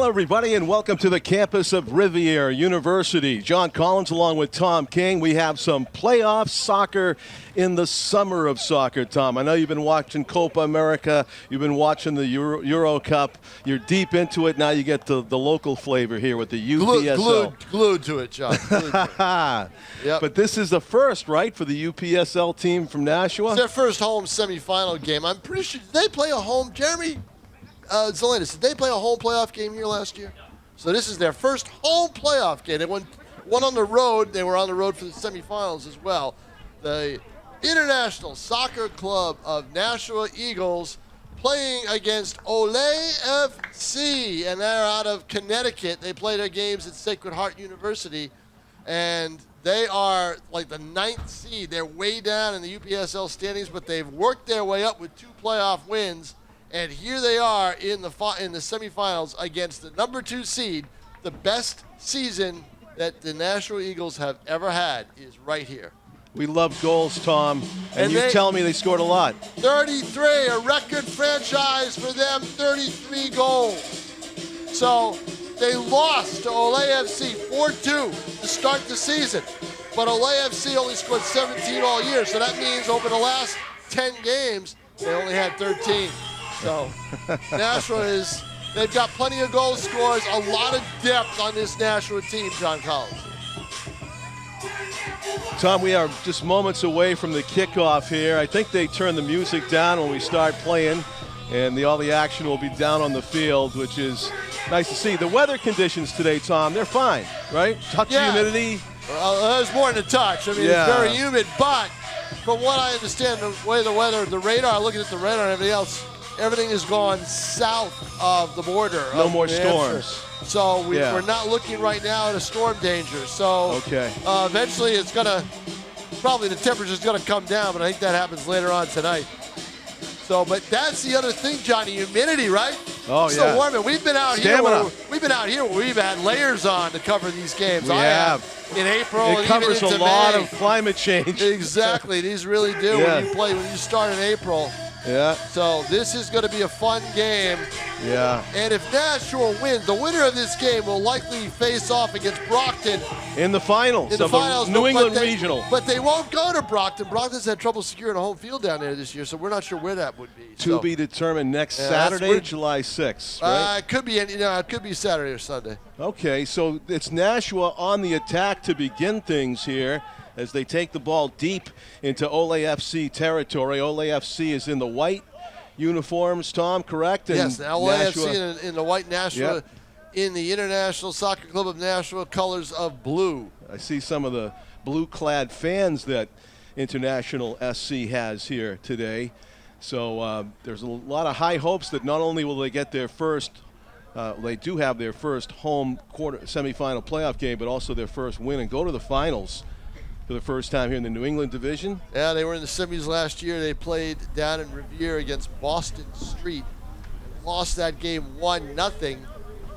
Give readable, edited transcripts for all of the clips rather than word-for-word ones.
Hello, everybody, and welcome to the campus of Rivier University. John Collins along with Tom King. We have some playoff soccer in the summer of soccer, Tom. I know you've been watching Copa America. You've been watching the Euro Cup. You're deep into it. Now you get the local flavor here with the UPSL. Glued to it, John. Glued to it. Yep. But this is the first, right, for the UPSL team from Nashua? It's their first home semifinal game. I'm pretty sure, did they play a home, Jeremy? Zelenis, did they play a home playoff game here last year? So this is their first home playoff game. They won one on the road. They were on the road for the semifinals as well. The International Soccer Club of Nashua Eagles playing against Ole FC, and they're out of Connecticut. They play their games at Sacred Heart University, and they are like the 9th seed. They're way down in the UPSL standings, but they've worked their way up with 2 playoff wins. And here they are in the semifinals against the number 2 seed. The best season that the Nashua Eagles have ever had is right here. We love goals, Tom, and you tell me they scored a lot. 33, a record franchise for them, 33 goals. So they lost to Ole FC 4-2 to start the season. But Ole FC only scored 17 all year, so that means over the last 10 games, they only had 13. So Nashua they've got plenty of goal scores, a lot of depth on this Nashua team, John Collins. Tom, we are just moments away from the kickoff here. I think they turn the music down when we start playing, and all the action will be down on the field, which is nice to see. The weather conditions today, Tom, they're fine, right? Touch humidity. There's more than a touch. I mean, it's very humid, but from what I understand, the way the radar, looking at the radar and everything else, everything is gone south of the border. No more storms. So we're not looking right now at a storm danger. So eventually it's going to, probably the temperature's going to come down, but I think that happens later on tonight. So, but that's the other thing, Johnny, humidity, right? Oh, it's so warm. And we've been out here where we've had layers on to cover these games. We have. In April. It covers a lot of climate change. Exactly. These really do when you start in April. Yeah. So this is going to be a fun game. Yeah. And if Nashua wins, the winner of this game will likely face off against Brockton in the finals. New England Regional. But they won't go to Brockton. Brockton's had trouble securing a home field down there this year, so we're not sure where that would be. To be determined next Saturday, July 6th. Right? It could be. It could be Saturday or Sunday. Okay, so it's Nashua on the attack to begin things here, as they take the ball deep into Ole FC territory. Ole FC is in the white uniforms, Tom, correct? And yes, Ole FC in the white, Nashua in the International Soccer Club of Nashua colors of blue. I see some of the blue-clad fans that International SC has here today. So there's a lot of high hopes that not only will they get their first they do have their first home semifinal playoff game, but also their first win and go to the finals for the first time here in the New England division. Yeah, they were in the semis last year. They played down in Rivier against Boston Street and lost that game 1-0.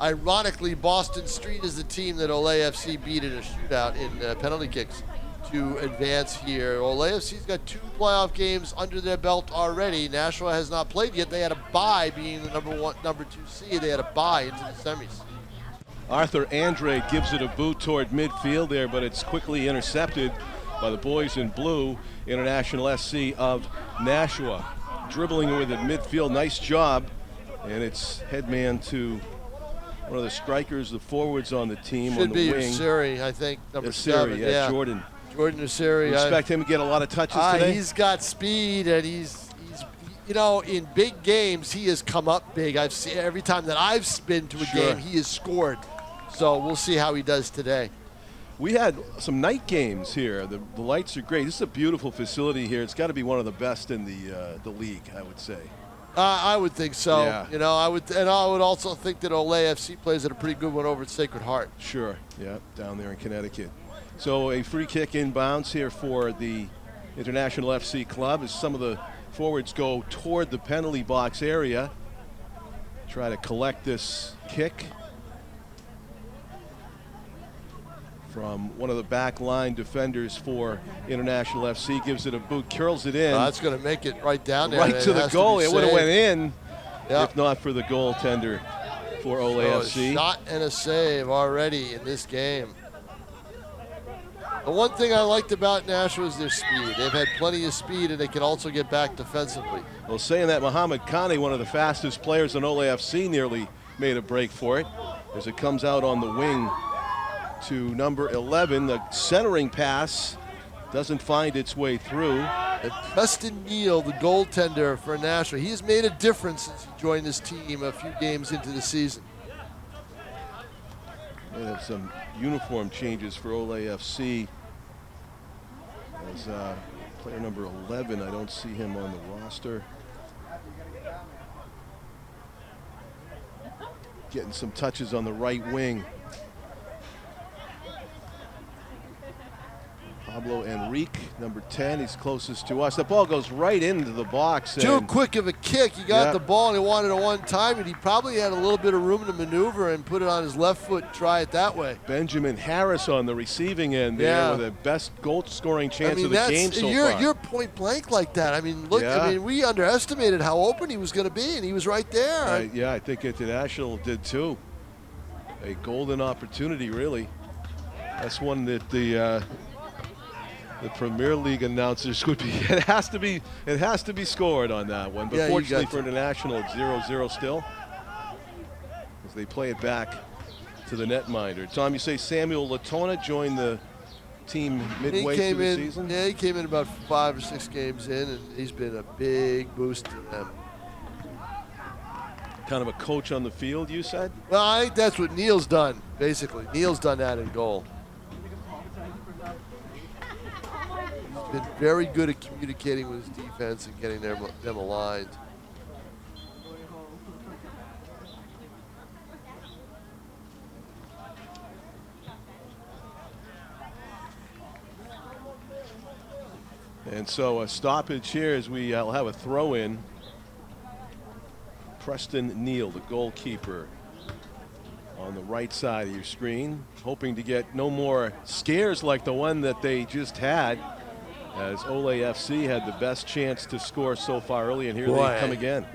Ironically, Boston Street is the team that Ole FC beat in a shootout in penalty kicks to advance here. Ole FC's got 2 playoff games under their belt already. Nashua has not played yet. They had a bye, being the number 2 seed. They had a bye into the semis. Arthur Andre gives it a boot toward midfield there, but it's quickly intercepted by the boys in blue, International SC of Nashua. Dribbling with it midfield, nice job. And it's headman to one of the strikers, the forwards on the team. Should on the be wing. Usiri, I think, number Usiri, 7. Jordan. Jordan Usiri. You expect him to get a lot of touches today? He's got speed, and he's in big games, he has come up big. I've seen every time that I've been to a game, he has scored. So we'll see how he does today. We had some night games here. The lights are great. This is a beautiful facility here. It's got to be one of the best in the league, I would say. I would think so. Yeah. I would also think that Ole FC plays at a pretty good one over at Sacred Heart. Sure. Yeah, down there in Connecticut. So a free kick inbounds here for the International FC club as some of the forwards go toward the penalty box area. Try to collect this kick from one of the back line defenders for International FC. Gives it a boot, curls it in. That's going to make it right down there. Right to the goal. It would have went in Yep. if not for the goaltender for So OLAFC. a shot and a save already in this game. The one thing I liked about Nashua is their speed. They've had plenty of speed, and they can also get back defensively. Well, saying that, Muhammad Khani, one of the fastest players in OLAFC, nearly made a break for it as it comes out on the wing to number 11. The centering pass doesn't find its way through. And Preston Neal, the goaltender for Nashua, he has made a difference since he joined this team a few games into the season. They have some uniform changes for OLAFC. As player number 11, I don't see him on the roster. Getting some touches on the right wing. Pablo Enrique, number 10, he's closest to us. The ball goes right into the box. Too quick of a kick. He got the ball and he wanted it one time, and he probably had a little bit of room to maneuver and put it on his left foot and try it that way. Benjamin Harris on the receiving end there with the best goal-scoring chance of the game so far. You're point blank like that. I mean, look, I mean, we underestimated how open he was going to be, and he was right there. Yeah, I think International did too. A golden opportunity, really. That's one that the Premier League announcers would be. It has to be scored on that one. But fortunately for International, it's 0-0 still, as they play it back to the netminder. Tom, you say Samuel Latona joined the team midway through the season? Yeah, he came in about 5 or 6 games in, and he's been a big boost to them. Kind of a coach on the field, you said? Well, I think that's what Neil's done, basically. Neil's done that in goal. Been very good at communicating with his defense and getting them aligned. And so a stoppage here as we'll have a throw-in. Preston Neal, the goalkeeper, on the right side of your screen, hoping to get no more scares like the one that they just had, as OLAFC had the best chance to score so far early, and here they come again.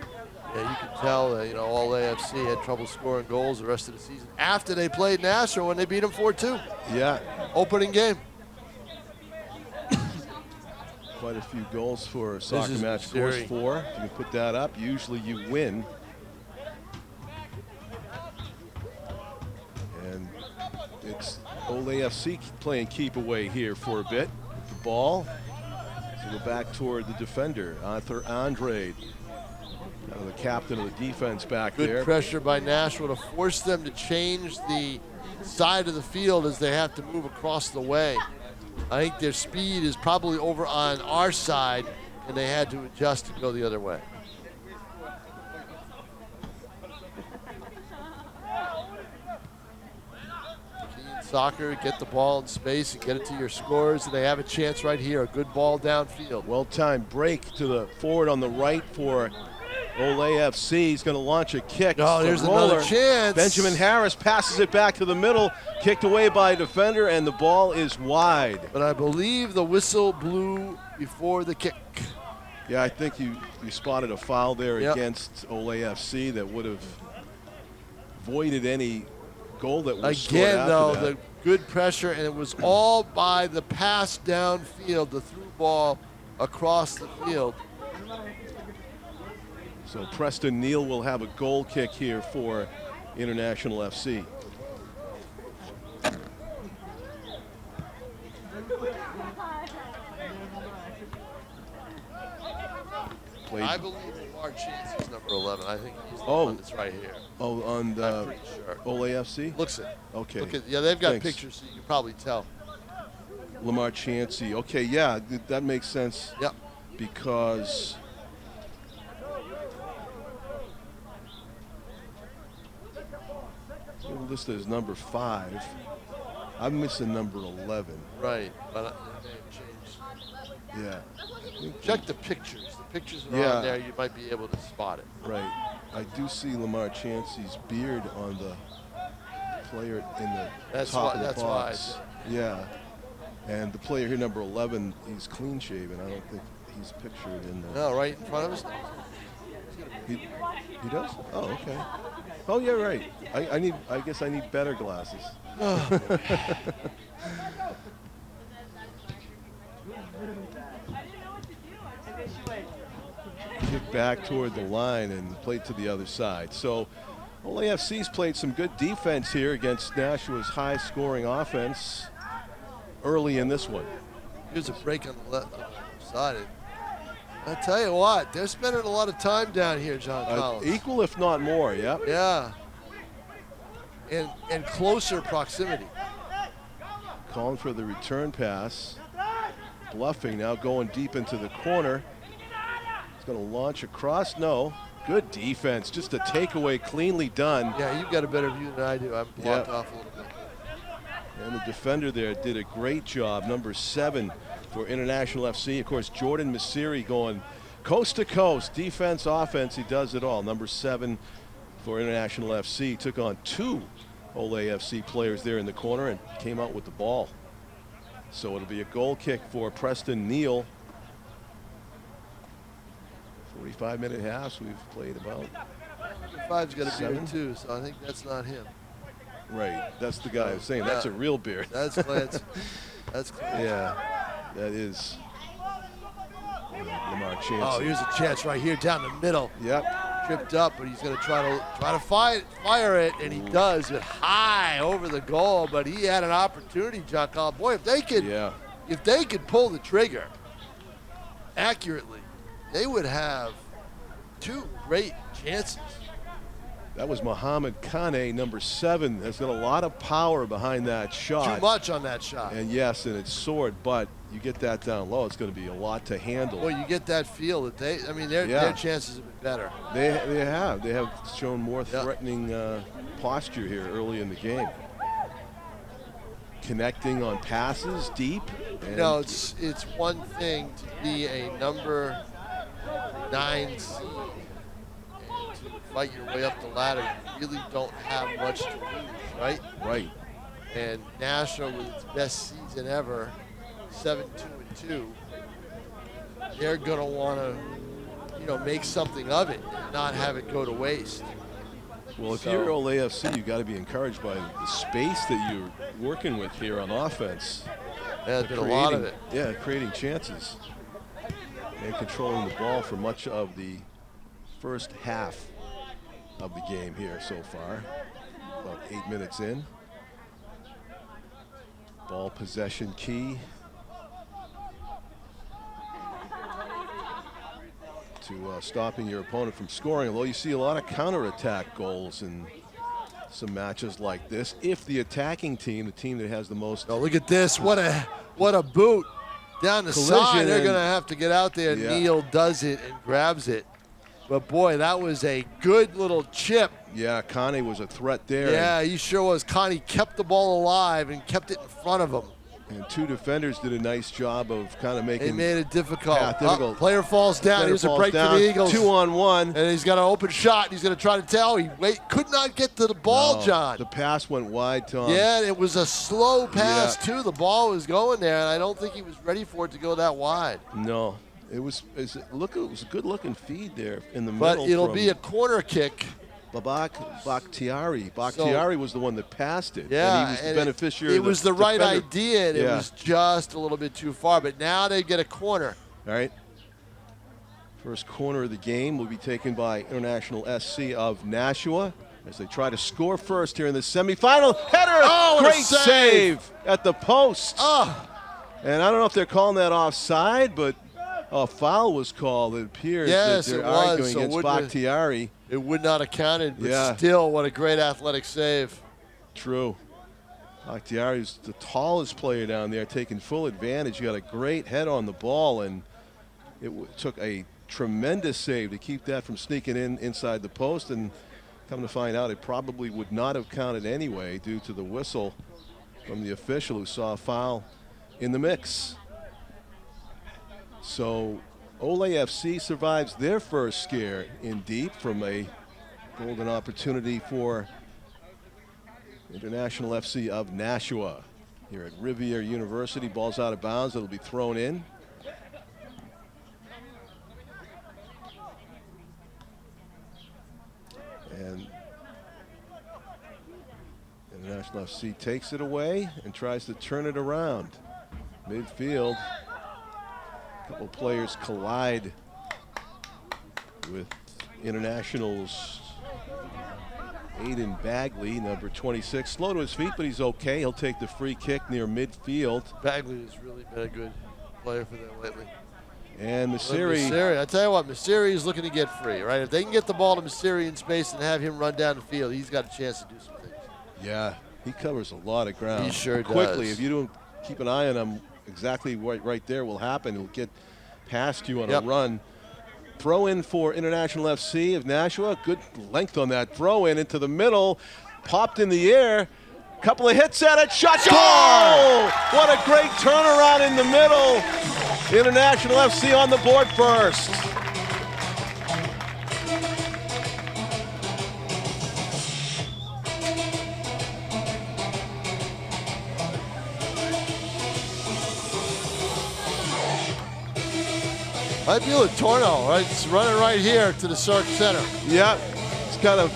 Yeah, you can tell that, OLAFC had trouble scoring goals the rest of the season after they played Nashua when they beat them 4-2. Yeah. Opening game. Quite a few goals for a soccer match. Scores 4. If you can put that up, usually you win. And it's OLAFC playing keep away here for a bit. The ball. So go back toward the defender, Arthur Andre, the captain of the defense back there. Good pressure by Nashua to force them to change the side of the field as they have to move across the way. I think their speed is probably over on our side, and they had to adjust and go the other way. Soccer, get the ball in space and get it to your scorers, and they have a chance right here. A good ball downfield. Well-timed break to the forward on the right for OLAFC. He's going to launch a kick. Oh, there's another chance. Benjamin Harris passes it back to the middle, kicked away by a defender, and the ball is wide. But I believe the whistle blew before the kick. Yeah, I think you spotted a foul there against OLAFC that would have voided any goal that was scored again, after though, that. the good pressure, and it was all by the pass downfield, the through ball across the field. So Preston Neal will have a goal kick here for International FC. I believe Lamar Chance is number 11. I think he's the one that's right here. Oh, on the I'm pretty sure. OLAFC? Looks it. Okay. Look at, they've got pictures, so you can probably tell. Lamar Chansey. Okay, yeah, that makes sense. Yep. Because listed as number 5. I'm missing number 11. Right, but they have changed. Yeah. Check the pictures. The pictures are on there. You might be able to spot it. Right. I do see Lamar Chansey's beard on the player in the top of the box. Yeah. And the player here, number 11, he's clean shaven. I don't think he's pictured in the. No, right in front of us. He does? Oh, okay. Oh, yeah, right. I guess I need better glasses. Kick back toward the line and played to the other side. So Ole FC's played some good defense here against Nashua's high-scoring offense early in this one. Here's a break on the left side. I tell you what, they're spending a lot of time down here, John Collins. Equal, if not more, yep. Yeah. And closer proximity. Calling for the return pass. Bluffing now, going deep into the corner. He's going to launch across. No. Good defense. Just a takeaway, cleanly done. Yeah, you've got a better view than I do. I'm blocked off a little bit. And the defender there did a great job. Number 7 for International FC. Of course, Jordan Masiri going coast to coast. Defense, offense, he does it all. Number 7 for International FC. Took on 2 Ole FC players there in the corner and came out with the ball. So it'll be a goal kick for Preston Neal. 45-minute halves we've played about. 5's got a beard too, so I think that's not him. Right, that's the guy I was saying. That's a real beard. That's Clancy. That's Clancy. Yeah, that is Lamar Chancey. Oh, here's a chance right here down the middle. Yep. Tripped up, but he's going to try to fire it, and he does it high over the goal. But he had an opportunity, John Collins. Boy, if they could pull the trigger accurately, they would have 2 great chances. That was Mohamed Kane, number 7. That's got a lot of power behind that shot. Too much on that shot. And yes, and it's soared, but you get that down low, it's going to be a lot to handle. Well, you get that feel that their chances have been better. They have shown more threatening posture here early in the game. Connecting on passes deep. You know, it's one thing to be a number 9 seed and to fight your way up the ladder. You really don't have much to lose, right? Right. And Nashua, with its best season ever, 7-2-2, they're going to want to, make something of it and not have it go to waste. Well, if you're Ole FC, you've got to be encouraged by the space that you're working with here on offense. Yeah, there's been a lot of it. Yeah, creating chances and controlling the ball for much of the first half of the game here so far. About 8 minutes in. Ball possession key to stopping your opponent from scoring, although you see a lot of counterattack goals in some matches like this. If the attacking team, the team that has the most... Oh, look at this. What a boot down the side. They're going to have to get out there. Yeah. Neal does it and grabs it. But, boy, that was a good little chip. Yeah, Connie was a threat there. Yeah, he sure was. Connie kept the ball alive and kept it in front of him. And 2 defenders did a nice job of kind of making... They made it difficult. Yeah, difficult. Player falls down. Here's a break for the Eagles. 2-on-1. And he's got an open shot. He's going to try to tell. He could not get to the ball, John. The pass went wide, Tom. Yeah, it was a slow pass, too. The ball was going there, and I don't think he was ready for it to go that wide. No. It was a good-looking feed there in the middle. But it'll be a corner kick. Bakhtiari. Bakhtiari was the one that passed it. Yeah, and he was the beneficiary. It was the right idea, and it was just a little bit too far. But now they get a corner. All right. First corner of the game will be taken by International SC of Nashua as they try to score first here in the semifinal. Header! Oh, great save at the post. Oh. And I don't know if they're calling that offside, but a foul was called. It appears that they're arguing against Bakhtiari. It would not have counted, but still, what a great athletic save. True. Bakhtiari's the tallest player down there, taking full advantage. You got a great head on the ball, and it took a tremendous save to keep that from sneaking inside the post. And come to find out, it probably would not have counted anyway due to the whistle from the official who saw a foul in the mix. So Ole FC survives their first scare in deep from a golden opportunity for International FC of Nashua here at Rivier University. Ball's out of bounds. It'll be thrown in. And International FC takes it away and tries to turn it around. Midfield, a couple players collide with International's Aiden Bagley, number 26. Slow to his feet, but he's okay. He'll take the free kick near midfield. Bagley has really been a good player for them lately. And Messeri. I tell you what, Messeri is looking to get free, right? If they can get the ball to Messeri in space and have him run down the field, he's got a chance to do some things. Yeah, he covers a lot of ground. He sure quickly. does. If you don't keep an eye on him, exactly right there will happen. He'll get past you on a run. Throw in for International FC of Nashua. Good length on that throw in into the middle. Popped in the air. Couple of hits at it. Shot. Goal! What a great turnaround in the middle. International FC on the board first. Might be Latorno, right? It's running right here to the circle center. Yeah, he's kind of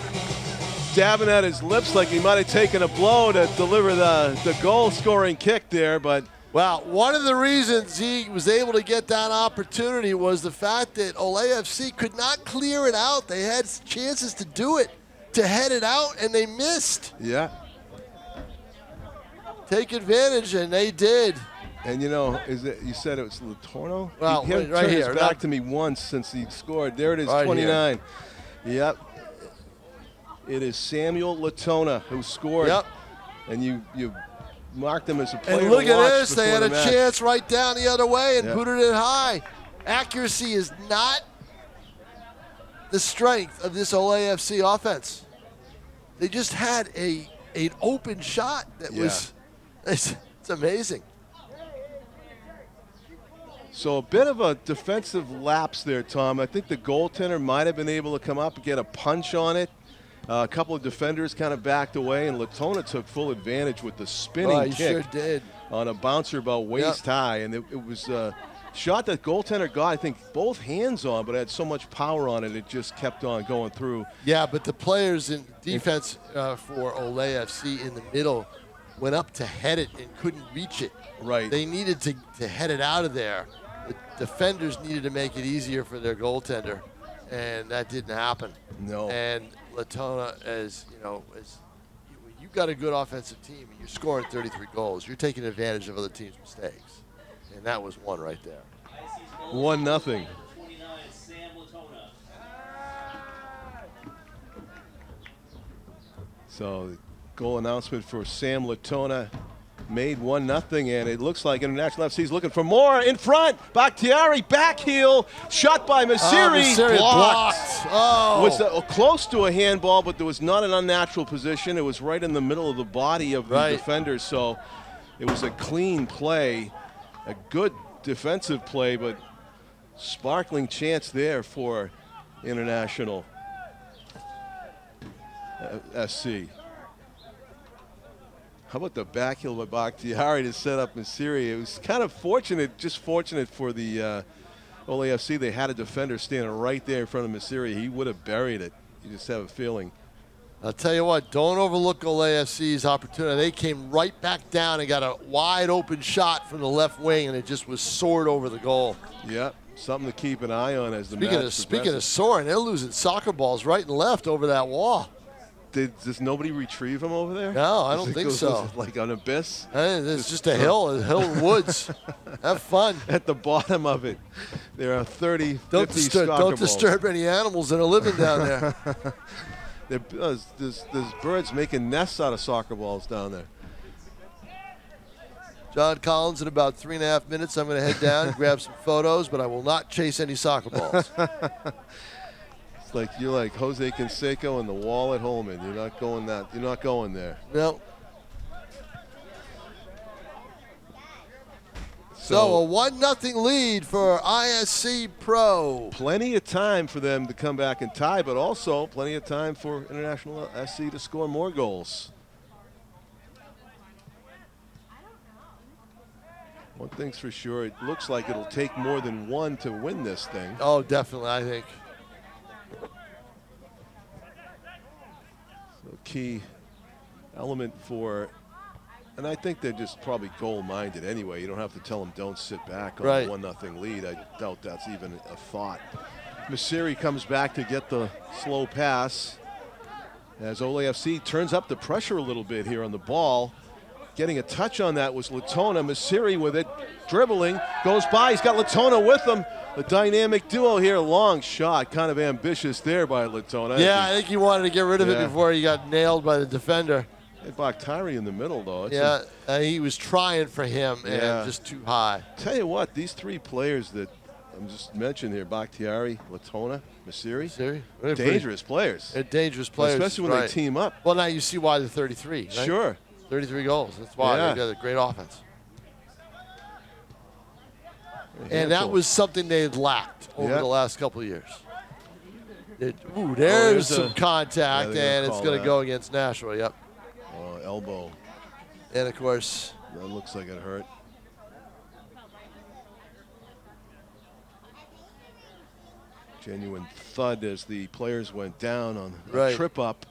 dabbing at his lips like he might have taken a blow to deliver the goal-scoring kick there, but... Well, one of the reasons he was able to get that opportunity was the fact that Ole FC could not clear it out. They had chances to do it, to head it out, and they missed. Yeah. Take advantage, and they did. And you know, you said it was Latorno? Well, he right turned here. his back to me once since he scored. There it is, right 29. Here. Yep. It is Samuel Latona who scored. Yep. And you marked him as a player And look to watch at this. They had a chance right down the other way and booted it high. Accuracy is not the strength of this Ole FC offense. They just had an open shot that was it's amazing. So a bit of a defensive lapse there, Tom. I think the goaltender might have been able to come up and get a punch on it. A couple of defenders kind of backed away, and Latona took full advantage with the spinning kick sure did. on a bouncer about waist high. And it was a shot that goaltender got, I think, both hands on, but it had so much power on it, it just kept on going through. Yeah, but the players in defense for Ole FC in the middle went up to head it and couldn't reach it. Right. They needed to head it out of there. The defenders needed to make it easier for their goaltender, and that didn't happen. No. And Latona, as you know, you've got a good offensive team and you're scoring 33 goals. You're taking advantage of other teams' mistakes, and that was one right there. 1-0. So, goal announcement for Sam Latona made 1-0, and it looks like International FC is looking for more in front. Bakhtiari, back heel, shot by Messeri, blocked. Oh. Was close to a handball, but there was not an unnatural position. It was right in the middle of the body of the defender, so it was a clean play, a good defensive play, but sparkling chance there for International SC. How about the back heel by Bakhtiari to set up Messeri? It was kind of fortunate, just fortunate for the Ole FC. They had a defender standing right there in front of Messeri. He would have buried it. You just have a feeling. I'll tell you what, don't overlook Ole FC's opportunity. They came right back down and got a wide open shot from the left wing, and it just was soared over the goal. Yep, something to keep an eye on as the match progresses. Speaking of soaring, they're losing soccer balls right and left over that wall. Does nobody retrieve him over there? No, I don't think so. Like an abyss? It's just a hill of woods. Have fun. At the bottom of it, there are 30, 50 soccer balls. Don't disturb any animals that are living down there. There's birds making nests out of soccer balls down there. John Collins, in about 3.5 minutes, I'm going to head down and grab some photos, but I will not chase any soccer balls. It's like you're like Jose Canseco and the wall at Holman. You're not going there. No. So a 1-0 lead for ISC Pro. Plenty of time for them to come back and tie, but also plenty of time for International SC to score more goals. One thing's for sure, it looks like it'll take more than one to win this thing. Oh, definitely, I think. So key element for, and I think they're just probably goal-minded anyway. You don't have to tell them don't sit back on a 1-0 lead. I doubt that's even a thought. Messeri comes back to get the slow pass as Ole FC turns up the pressure a little bit here on the ball. Getting a touch on that was Latona. Messeri with it, dribbling, goes by. He's got Latona with him. The dynamic duo here, long shot, kind of ambitious there by Latona. Yeah, I think he wanted to get rid of it before he got nailed by the defender. Hit Bakhtari in the middle, though. He was trying for him and just too high. Tell you what, these three players that I'm just mentioning here, Bakhtari, Latona, Messeri, dangerous players. They're dangerous players. Especially when they team up. Well, now you see why they're 33, right? Sure. 33 goals. That's why they've got a great offense. And that was something they had lacked over the last couple of years. There's some contact, and it's going to go against Nashua. Yep. Elbow. And, of course, that looks like it hurt. Genuine thud as the players went down on a trip up,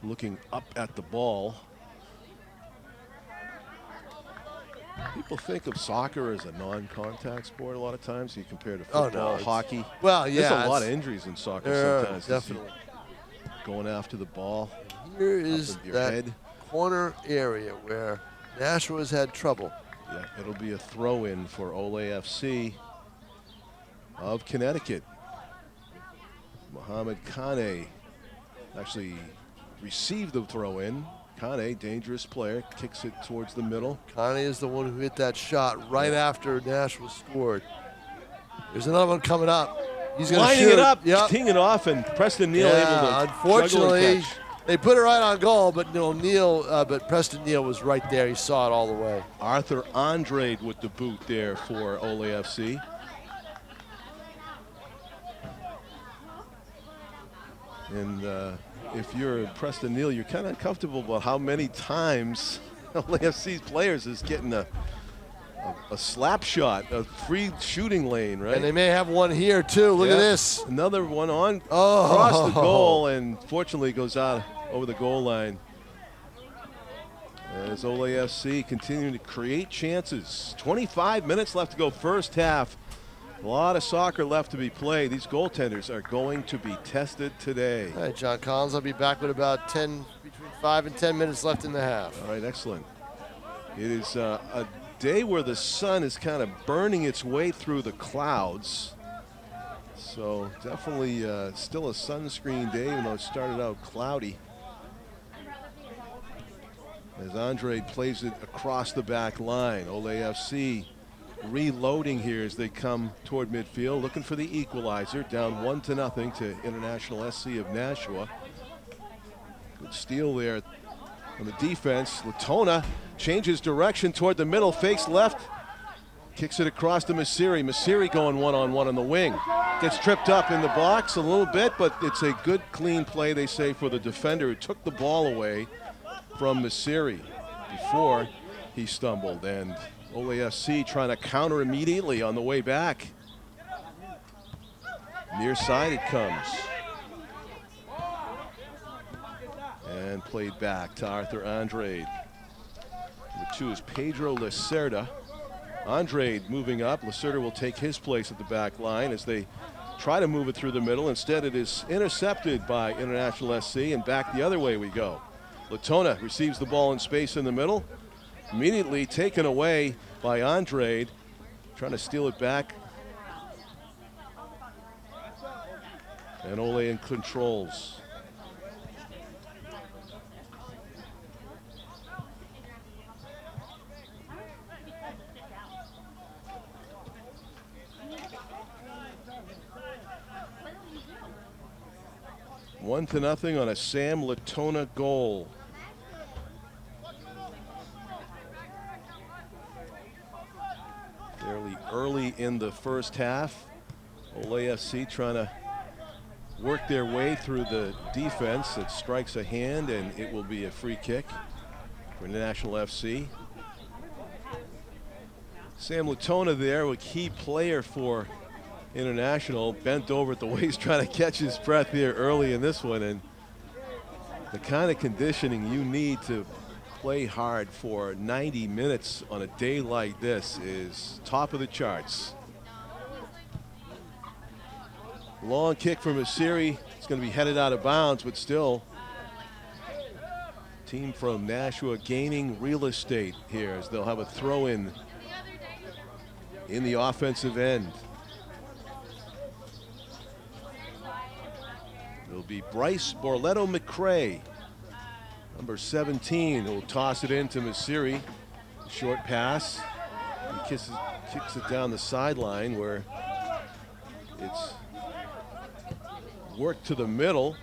looking up at the ball. People think of soccer as a non-contact sport a lot of times. You compare to football, hockey. Well, yeah. There's a lot of injuries in soccer sometimes. Definitely. Going after the ball. Here is that corner area where Nashua's had trouble. Yeah, it'll be a throw-in for Ole FC of Connecticut. Mohamed Kane actually received the throw-in. Kane, dangerous player, kicks it towards the middle. Kane is the one who hit that shot right after Nashua scored. There's another one coming up. He's going to shoot. Lining it up, teeing it off, and Preston Neal able to unfortunately, they put it right on goal, but but Preston Neal was right there. He saw it all the way. Arthur Andrade with the boot there for Ole FC. And if you're Preston Neal, you're kind of uncomfortable about how many times LAFC's players is getting a slap shot, a free shooting lane, right? And they may have one here too. Look at this. Another one on across the goal, and fortunately goes out over the goal line. As Ole FC continuing to create chances. 25 minutes left to go first half. A lot of soccer left to be played. These goaltenders are going to be tested today. All right, John Collins, I'll be back with about between 5 and 10 minutes left in the half. All right, excellent. It is a day where the sun is kind of burning its way through the clouds. So definitely still a sunscreen day, even though it started out cloudy. As Andre plays it across the back line, Ole FC reloading here as they come toward midfield, looking for the equalizer, down 1-0 to International SC of Nashua. Good steal there on the defense. Latona changes direction toward the middle, fakes left, kicks it across to Messeri. Messeri going one-on-one on the wing. Gets tripped up in the box a little bit, but it's a good, clean play, they say, for the defender who took the ball away from Messeri before he stumbled. And Ole FC trying to counter immediately on the way back. Near side it comes. And played back to Arthur Andrade. Number 2 is Pedro Lacerda. Andrade moving up. Lacerda will take his place at the back line as they try to move it through the middle. Instead, it is intercepted by International SC, and back the other way we go. Latona receives the ball in space in the middle. Immediately taken away by Andrade, trying to steal it back. And Ole in controls. One to nothing on a Sam Latona goal. Fairly early in the first half. Ole FC trying to work their way through the defense. It strikes a hand, and it will be a free kick for International FC. Sam Latona there, a key player for International, bent over at the waist trying to catch his breath here early in this one, and The kind of conditioning you need to play hard for 90 minutes on a day like this is top of the charts. Long kick from Merril. It's going to be headed out of bounds, but still, team from Nashua gaining real estate here as they'll have a throw-in in the offensive end. It'll be Bryce Borletto-McCrae, number 17, who will toss it into Merril. Short pass. He kicks it down the sideline where it's worked to the middle.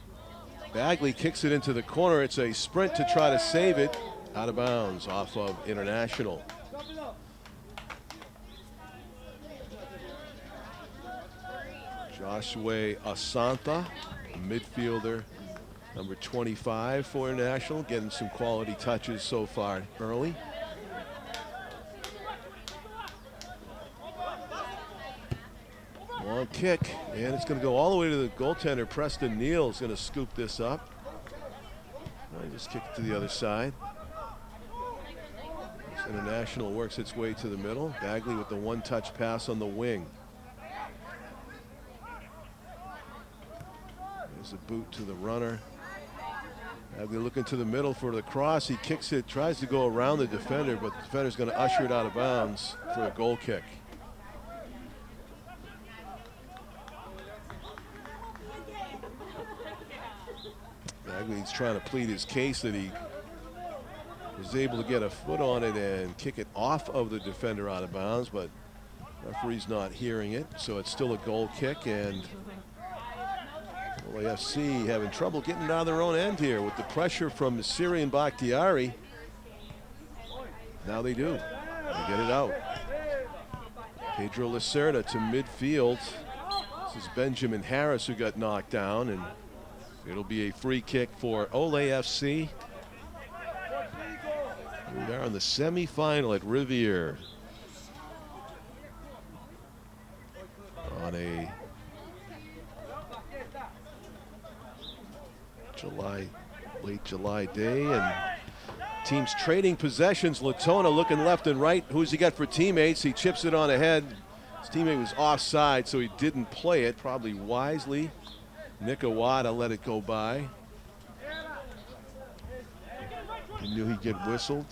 Bagley kicks it into the corner. It's a sprint to try to save it. Out of bounds off of International. Joshua Asantha, midfielder, number 25 for International, getting some quality touches so far early. Long kick, and it's going to go all the way to the goaltender. Preston Neal's going to scoop this up. Just kick it to the other side. This International works its way to the middle. Bagley with the one-touch pass on the wing. There's a boot to the runner. Bagley looking to the middle for the cross. He kicks it, tries to go around the defender, but the defender's going to usher it out of bounds for a goal kick. Bagley's trying to plead his case that he was able to get a foot on it and kick it off of the defender out of bounds, but referee's not hearing it, so it's still a goal kick, and ISC having trouble getting it out of their own end here with the pressure from Merril and Bakhtiari. Now they do. They get it out. Pedro Lacerda to midfield. This is Benjamin Harris who got knocked down, and it'll be a free kick for Ole FC. We are in the semifinal at Rivier on a late July day, and teams trading possessions. Latona looking left and right. Who's he got for teammates? He chips it on ahead. His teammate was offside, so he didn't play it, probably wisely. Nick Awada let it go by. He knew he'd get whistled.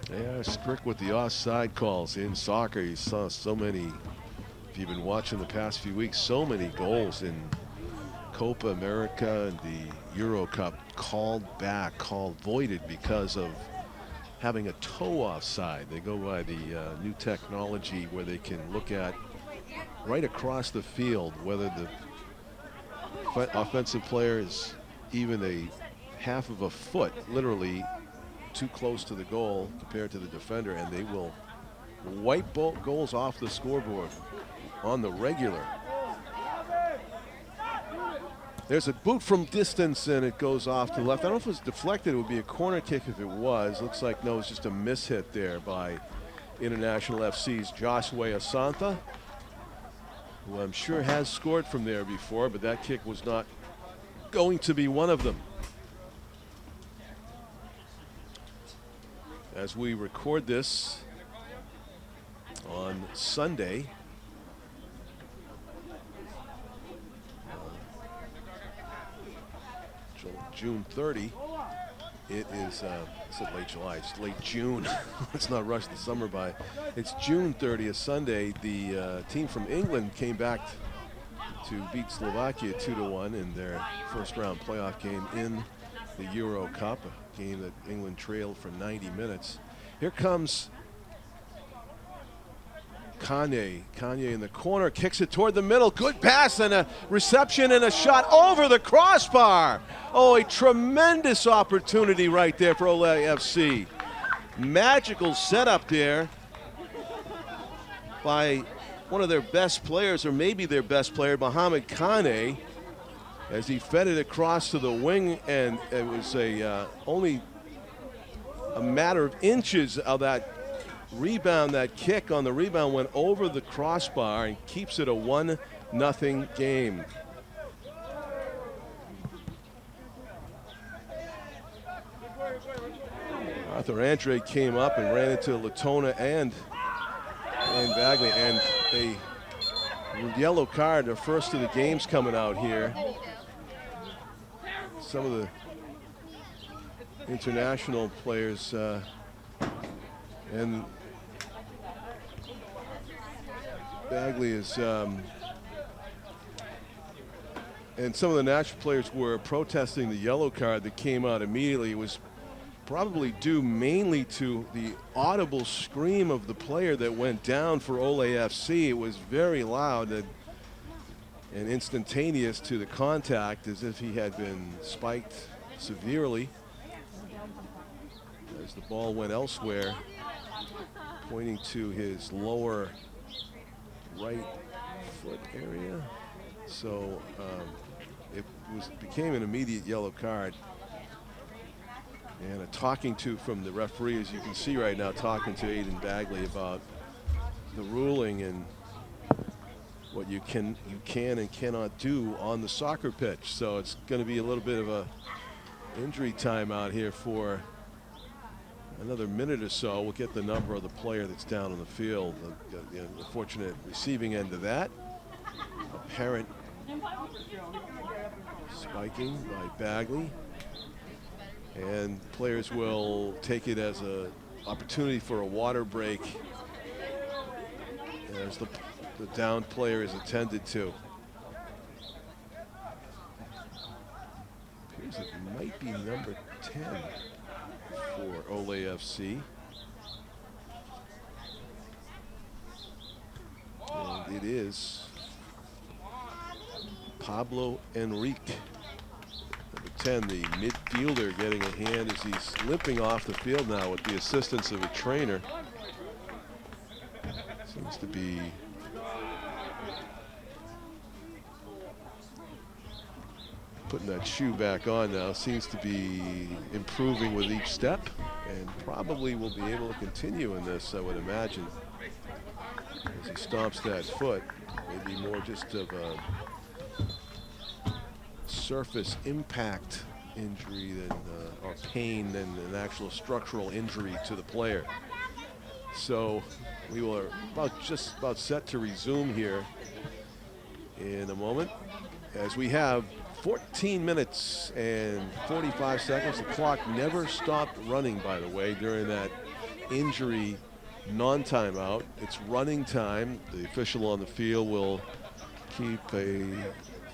They are strict with the offside calls in soccer. You saw so many, if you've been watching the past few weeks, so many goals in Copa America and the Euro Cup called back, called voided because of having a toe offside. They go by the new technology where they can look at right across the field whether the offensive player is even a half of a foot, literally too close to the goal compared to the defender, and they will wipe both goals off the scoreboard on the regular. There's a boot from distance, and it goes off to the left. I don't know if it was deflected. It would be a corner kick if it was. Looks like no, it's just a mishit there by International FC's Joshua Asantha, who I'm sure has scored from there before, but that kick was not going to be one of them. As we record this on Sunday, June 30. It is, I said late July, it's late June. Let's not rush the summer by. It's June 30th, Sunday. The team from England came back to beat Slovakia 2-1 in their first round playoff game in the Euro Cup, a game that England trailed for 90 minutes. Here comes Kanye in the corner, kicks it toward the middle. Good pass and a reception and a shot over the crossbar. Oh, a tremendous opportunity right there for Ole FC. Magical setup there by one of their best players, or maybe their best player, Mohamed Kane, as he fed it across to the wing, and it was only a matter of inches of that rebound, that kick on the rebound went over the crossbar and keeps it a 1-0 game. Arthur Andre came up and ran into Latona and Bagley, and a yellow card, the first of the games coming out here. Some of the international players and Bagley is and some of the national players were protesting the yellow card that came out immediately. It was probably due mainly to the audible scream of the player that went down for Ole FC. It was very loud and instantaneous to the contact, as if he had been spiked severely. As the ball went elsewhere, pointing to his lower right foot area. So it became an immediate yellow card. And a talking to from the referee, as you can see right now, talking to Aiden Bagley about the ruling and what you can and cannot do on the soccer pitch. So it's going to be a little bit of a injury time out here for another minute or so. We'll get the number of the player that's down on the field. The unfortunate receiving end of that. Apparent spiking by Bagley. And players will take it as an opportunity for a water break as the downed player is attended to. Appears it might be number 10 for Ole FC. And it is Pablo Enrique. Number 10, the midfielder, getting a hand as he's limping off the field now with the assistance of a trainer. Seems to be putting that shoe back on now. Seems to be improving with each step, and probably will be able to continue in this, I would imagine, as he stomps that foot. Maybe more just of a surface impact injury than or pain than an actual structural injury to the player. So we are just about set to resume here in a moment, as we have 14 minutes and 45 seconds. The clock never stopped running, by the way, during that injury non-timeout. It's running time. The official on the field will keep a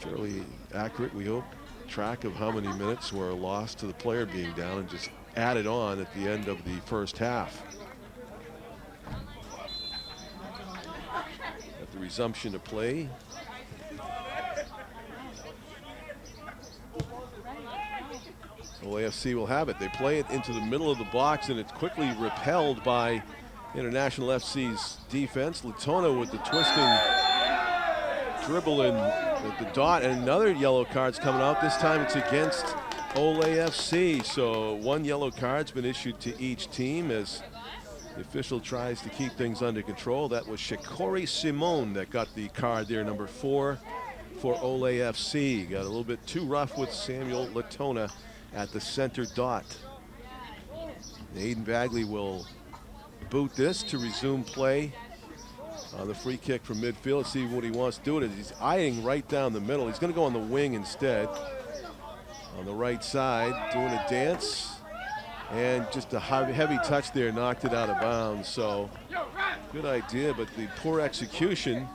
fairly accurate, we hope, track of how many minutes were lost to the player being down, and just add it on at the end of the first half. At the resumption of play, Ole FC will have it. They play it into the middle of the box, and it's quickly repelled by International FC's defense. Latona with the twisting dribble in with the dot, and another yellow card's coming out. This time it's against Ole FC. So one yellow card's been issued to each team as the official tries to keep things under control. That was Shikori Simone that got the card there, number 4 for Ole FC. Got a little bit too rough with Samuel Latona at the center dot. Aiden Bagley will boot this to resume play on the free kick from midfield. Let's see what he wants to do. He's eyeing right down the middle. He's going to go on the wing instead. On the right side, doing a dance. And just a heavy touch there, knocked it out of bounds. So good idea, but the poor execution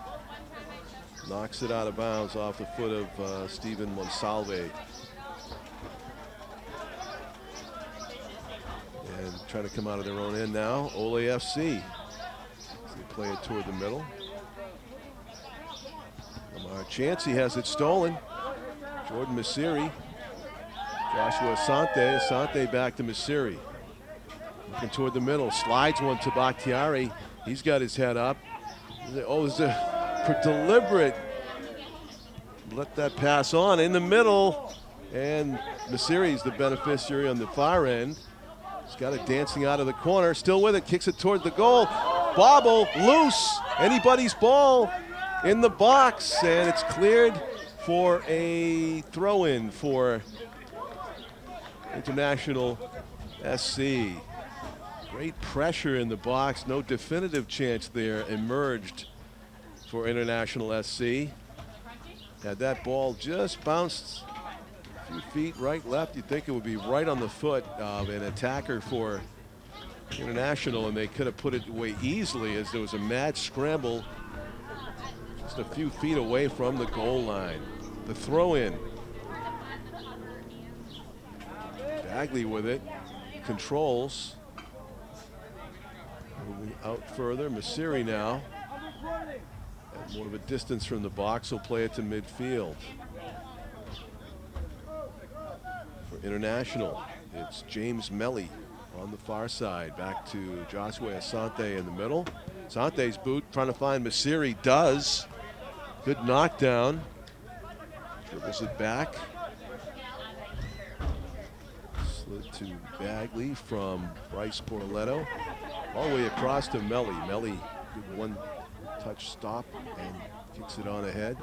knocks it out of bounds off the foot of Steven Monsalve. And trying to come out of their own end now, Ole FC. They play it toward the middle. Lamar Chansey has it stolen. Jordan Masiri. Joshua Asante. Asante back to Masiri. Looking toward the middle. Slides one to Bakhtiari. He's got his head up. Oh, it's a deliberate. Let that pass on in the middle. And Masiri's the beneficiary on the far end. He's got it dancing out of the corner, still with it, kicks it toward the goal. Bobble, loose, anybody's ball in the box, and it's cleared for a throw-in for International SC. Great pressure in the box, no definitive chance there emerged for International SC. Had that ball just bounced a few feet right, left, you'd think it would be right on the foot of an attacker for International, and they could have put it away easily as there was a mad scramble just a few feet away from the goal line. The throw-in. Bagley with it, controls. Moving out further, Masiri now. At more of a distance from the box, will play it to midfield. For International, it's James Melly on the far side. Back to Joshua Asante in the middle. Asante's boot, trying to find Masiri, does. Good knockdown. Dribbles it back. Slid to Bagley from Bryce Borletto. All the way across to Melly. Melly, good one-touch stop and kicks it on ahead.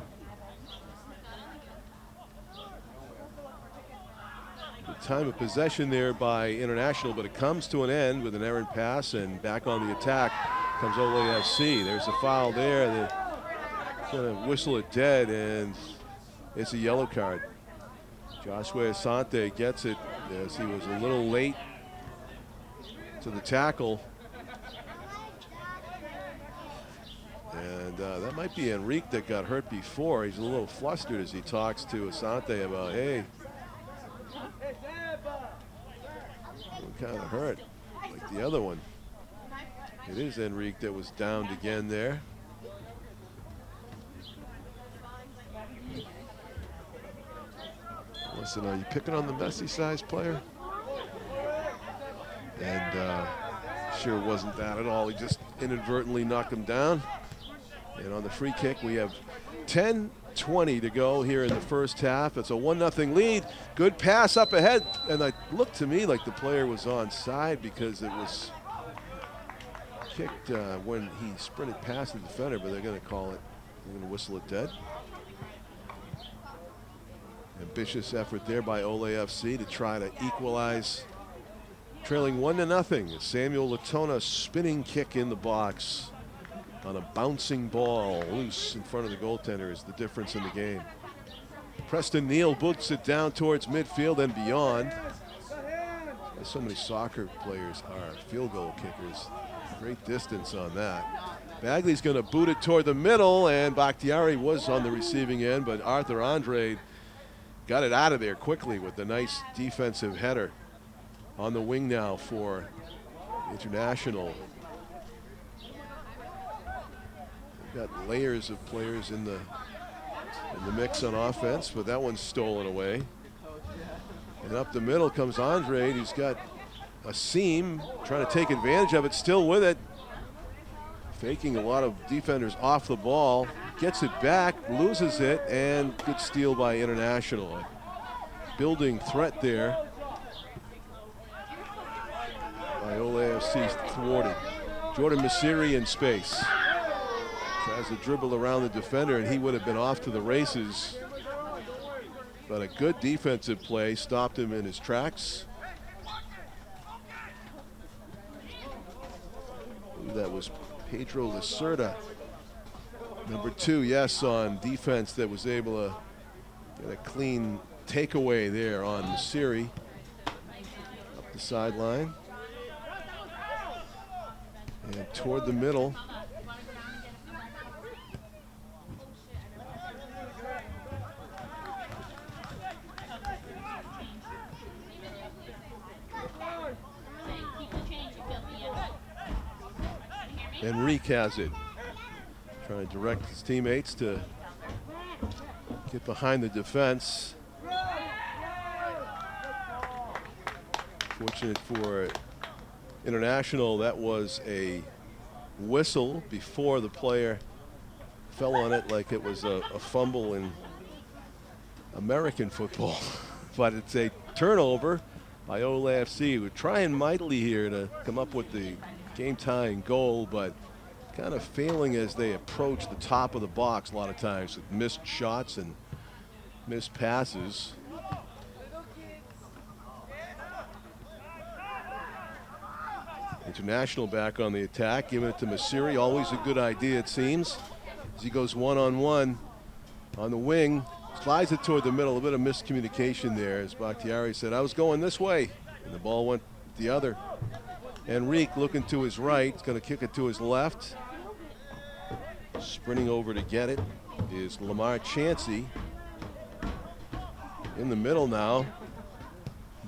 Good time of possession there by International, but it comes to an end with an errant pass, and back on the attack comes Ole FC. There's a foul there. They're going to whistle it dead, and it's a yellow card. Joshua Asante gets it as he was a little late to the tackle. And that might be Enrique that got hurt before. He's a little flustered as he talks to Asante about, hey, I'm kind of hurt, like the other one. It is Enrique that was downed again there. Listen, are you picking on the Messi-sized player? And sure wasn't that at all. He just inadvertently knocked him down. And on the free kick, we have 10:20 to go here in the first half. It's a 1-0 lead. Good pass up ahead. And it looked to me like the player was onside because it was kicked when he sprinted past the defender, but they're going to call it, they're going to whistle it dead. Ambitious effort there by Ole FC to try to equalize. Trailing 1-0. Samuel Latona spinning kick in the box on a bouncing ball loose in front of the goaltender is the difference in the game. Preston Neal boots it down towards midfield and beyond. As so many soccer players are field goal kickers. Great distance on that. Bagley's going to boot it toward the middle, and Bakhtiari was on the receiving end, but Arthur Andre got it out of there quickly with the nice defensive header. On the wing now for International. They've got layers of players in the mix on offense, but that one's stolen away. And up the middle comes Andre. He's got a seam, trying to take advantage of it, still with it. Faking a lot of defenders off the ball. Gets it back, loses it, and good steal by International. A building threat there by Ole FC thwarted. Jordan Masiri in space. Tries to dribble around the defender, and he would have been off to the races. But a good defensive play stopped him in his tracks. That was Pedro Lacerda. Number 2, yes, on defense, that was able to get a clean takeaway there on Masiri. Up the sideline. And toward the middle. Enrique has it. Trying to direct his teammates to get behind the defense. Fortunate for International, that was a whistle before the player fell on it like it was a fumble in American football. But it's a turnover by Ola FC. We're trying mightily here to come up with the game-tying goal, but kind of failing as they approach the top of the box a lot of times with missed shots and missed passes. International back on the attack, giving it to Masiri. Always a good idea, it seems, as he goes one-on-one on the wing. Slides it toward the middle. A bit of miscommunication there, as Bakhtiari said, I was going this way, and the ball went the other. Enrique looking to his right. He's going to kick it to his left. Sprinting over to get it is Lamar Chansey. In the middle now.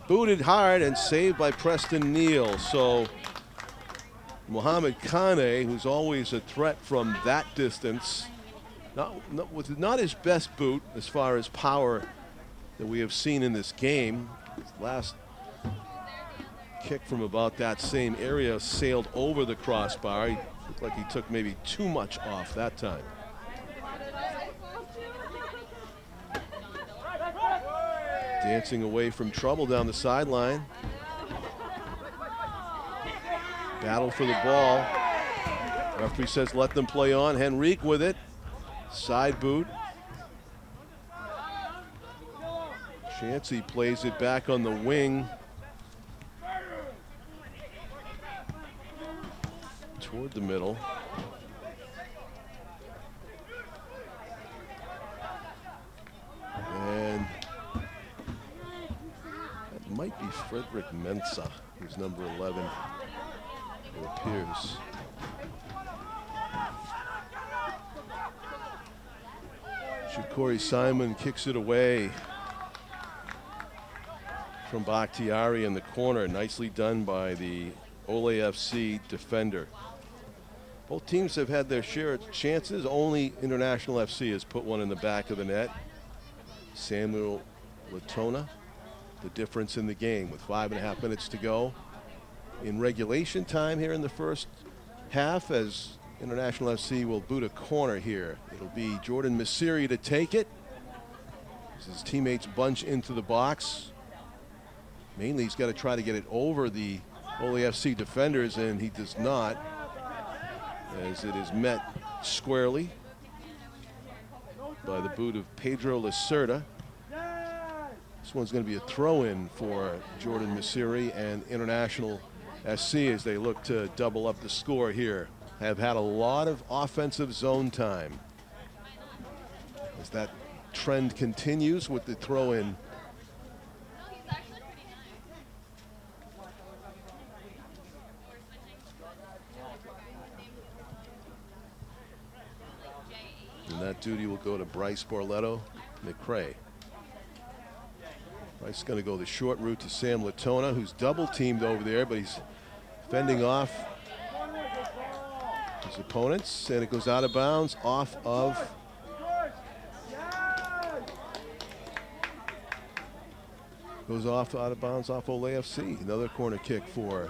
Booted hard and saved by Preston Neal. So Mohamed Kane, who's always a threat from that distance, with not his best boot as far as power that we have seen in this game. His last kick from about that same area sailed over the crossbar. He looked like he took maybe too much off that time. Dancing away from trouble down the sideline. Battle for the ball. Referee says let them play on. Henrique with it. Side boot. Chansey plays it back on the wing. Toward the middle. And that might be Frederick Mensah, who's number 11, it appears. Shukuri Simon kicks it away from Bakhtiari in the corner. Nicely done by the Ole FC defender. Both teams have had their share of chances. Only International FC has put one in the back of the net. Samuel Latona, the difference in the game with 5.5 minutes to go in regulation time here in the first half, as International FC will boot a corner here. It'll be Jordan Masiri to take it as his teammates bunch into the box. Mainly he's got to try to get it over the Ole FC defenders, and he does not, as it is met squarely by the boot of Pedro Lacerda. This one's going to be a throw-in for Jordan Masiri and International SC as they look to double up the score here. Have had a lot of offensive zone time. As that trend continues with the throw-in. And that duty will go to Bryce Borletto McCrae. Bryce is going to go the short route to Sam Latona, who's double teamed over there, but he's fending off his opponents, and it goes out of bounds off of out of bounds off Ole FC. Another corner kick for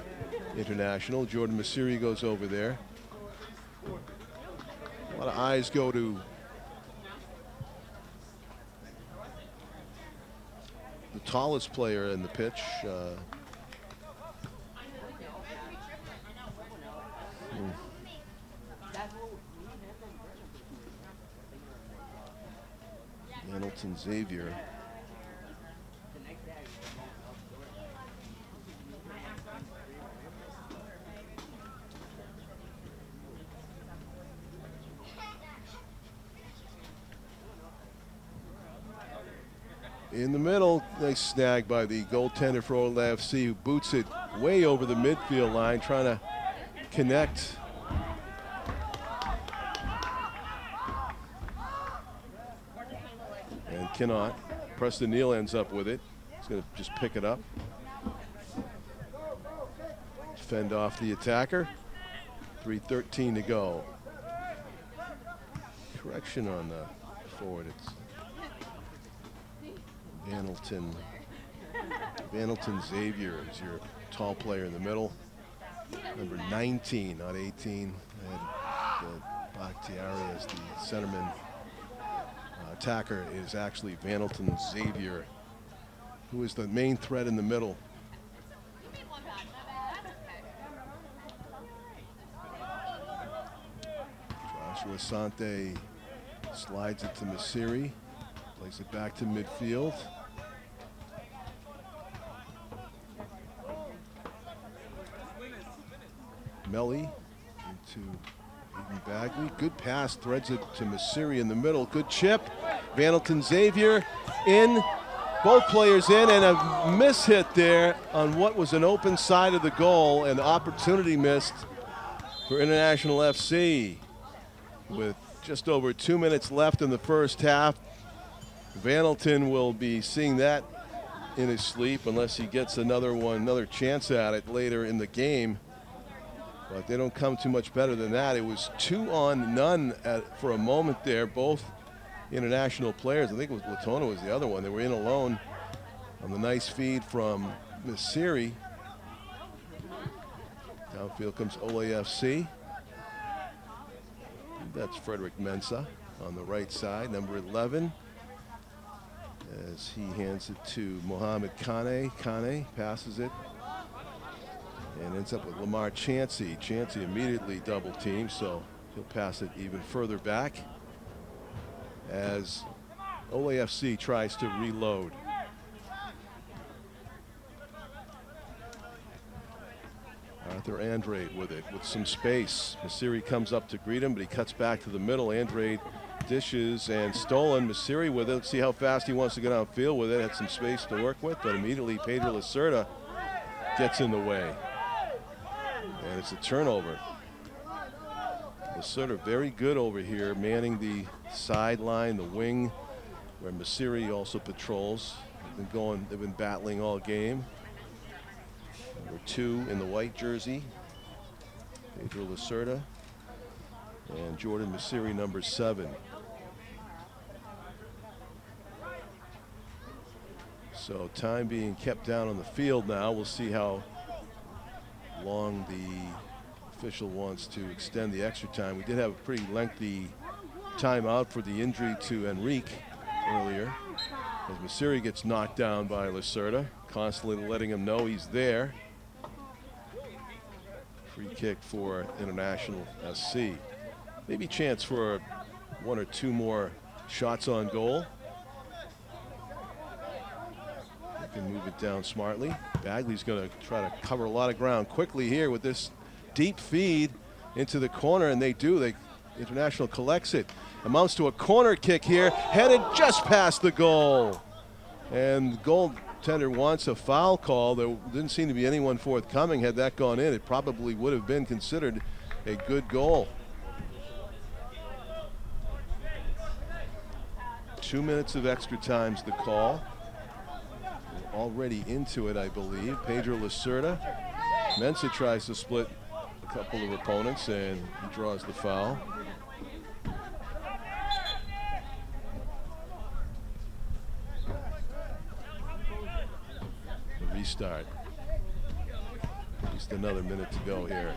International. Jordan Masiri goes over there. A lot of eyes go to the tallest player in the pitch. Hamilton Xavier. In the middle, nice snag by the goaltender for Ole FC, who boots it way over the midfield line, trying to connect. And cannot. Preston Neal ends up with it. He's going to just pick it up. Fend off the attacker. 3:13 to go. Correction on the forward. It's Vanilton Xavier is your tall player in the middle. Number 19, not 18. And Bakhtiari as the centerman. Attacker is actually Vanilton Xavier, who is the main threat in the middle Lasante slides it to Masiri, plays it back to midfield. Melly into Eden Bagley. Good pass, threads it to Masiri in the middle. Good chip. Vanelton Xavier in. Both players in, and a miss hit there on what was an open side of the goal, and opportunity missed for International FC. With just over 2 minutes left in the first half, Vanelton will be seeing that in his sleep unless he gets another chance at it later in the game. But they don't come too much better than that. It was 2-on-0 for a moment there. Both international players, I think it was Latona was the other one. They were in alone on the nice feed from Masiri. Downfield comes Ole FC. That's Frederick Mensah on the right side, number 11. As he hands it to Mohamed Kane. Kane passes it and ends up with Lamar Chansey. Chansey immediately double teamed, so he'll pass it even further back as Ole FC tries to reload. Arthur Andrade with it, with some space. Masiri comes up to greet him, but he cuts back to the middle. Andrade dishes and stolen. Masiri with it. Let's see how fast he wants to get downfield with it. Had some space to work with, but immediately Pedro Lacerda gets in the way. And it's a turnover. Lacerda very good over here, manning the sideline, the wing, where Masiri also patrols. They've been battling all game. Number 2 in the white jersey, Pedro Lacerda, and Jordan Masiri, number 7. So time being kept down on the field now. We'll see how long the official wants to extend the extra time. We did have a pretty lengthy timeout for the injury to Enrique earlier, as Masiri gets knocked down by Lacerda, constantly letting him know he's there. Free kick for International SC. Maybe chance for 1 or 2 more shots on goal. They can move it down smartly. Bagley's going to try to cover a lot of ground quickly here with this deep feed into the corner, and they do. International collects it. Amounts to a corner kick here, headed just past the goal. And the goaltender wants a foul call. There didn't seem to be anyone forthcoming. Had that gone in, it probably would have been considered a good goal. 2 minutes of extra time's the call. We're already into it, I believe. Pedro Lacerda. Mensah tries to split a couple of opponents, and he draws the foul. Restart. At least another minute to go here.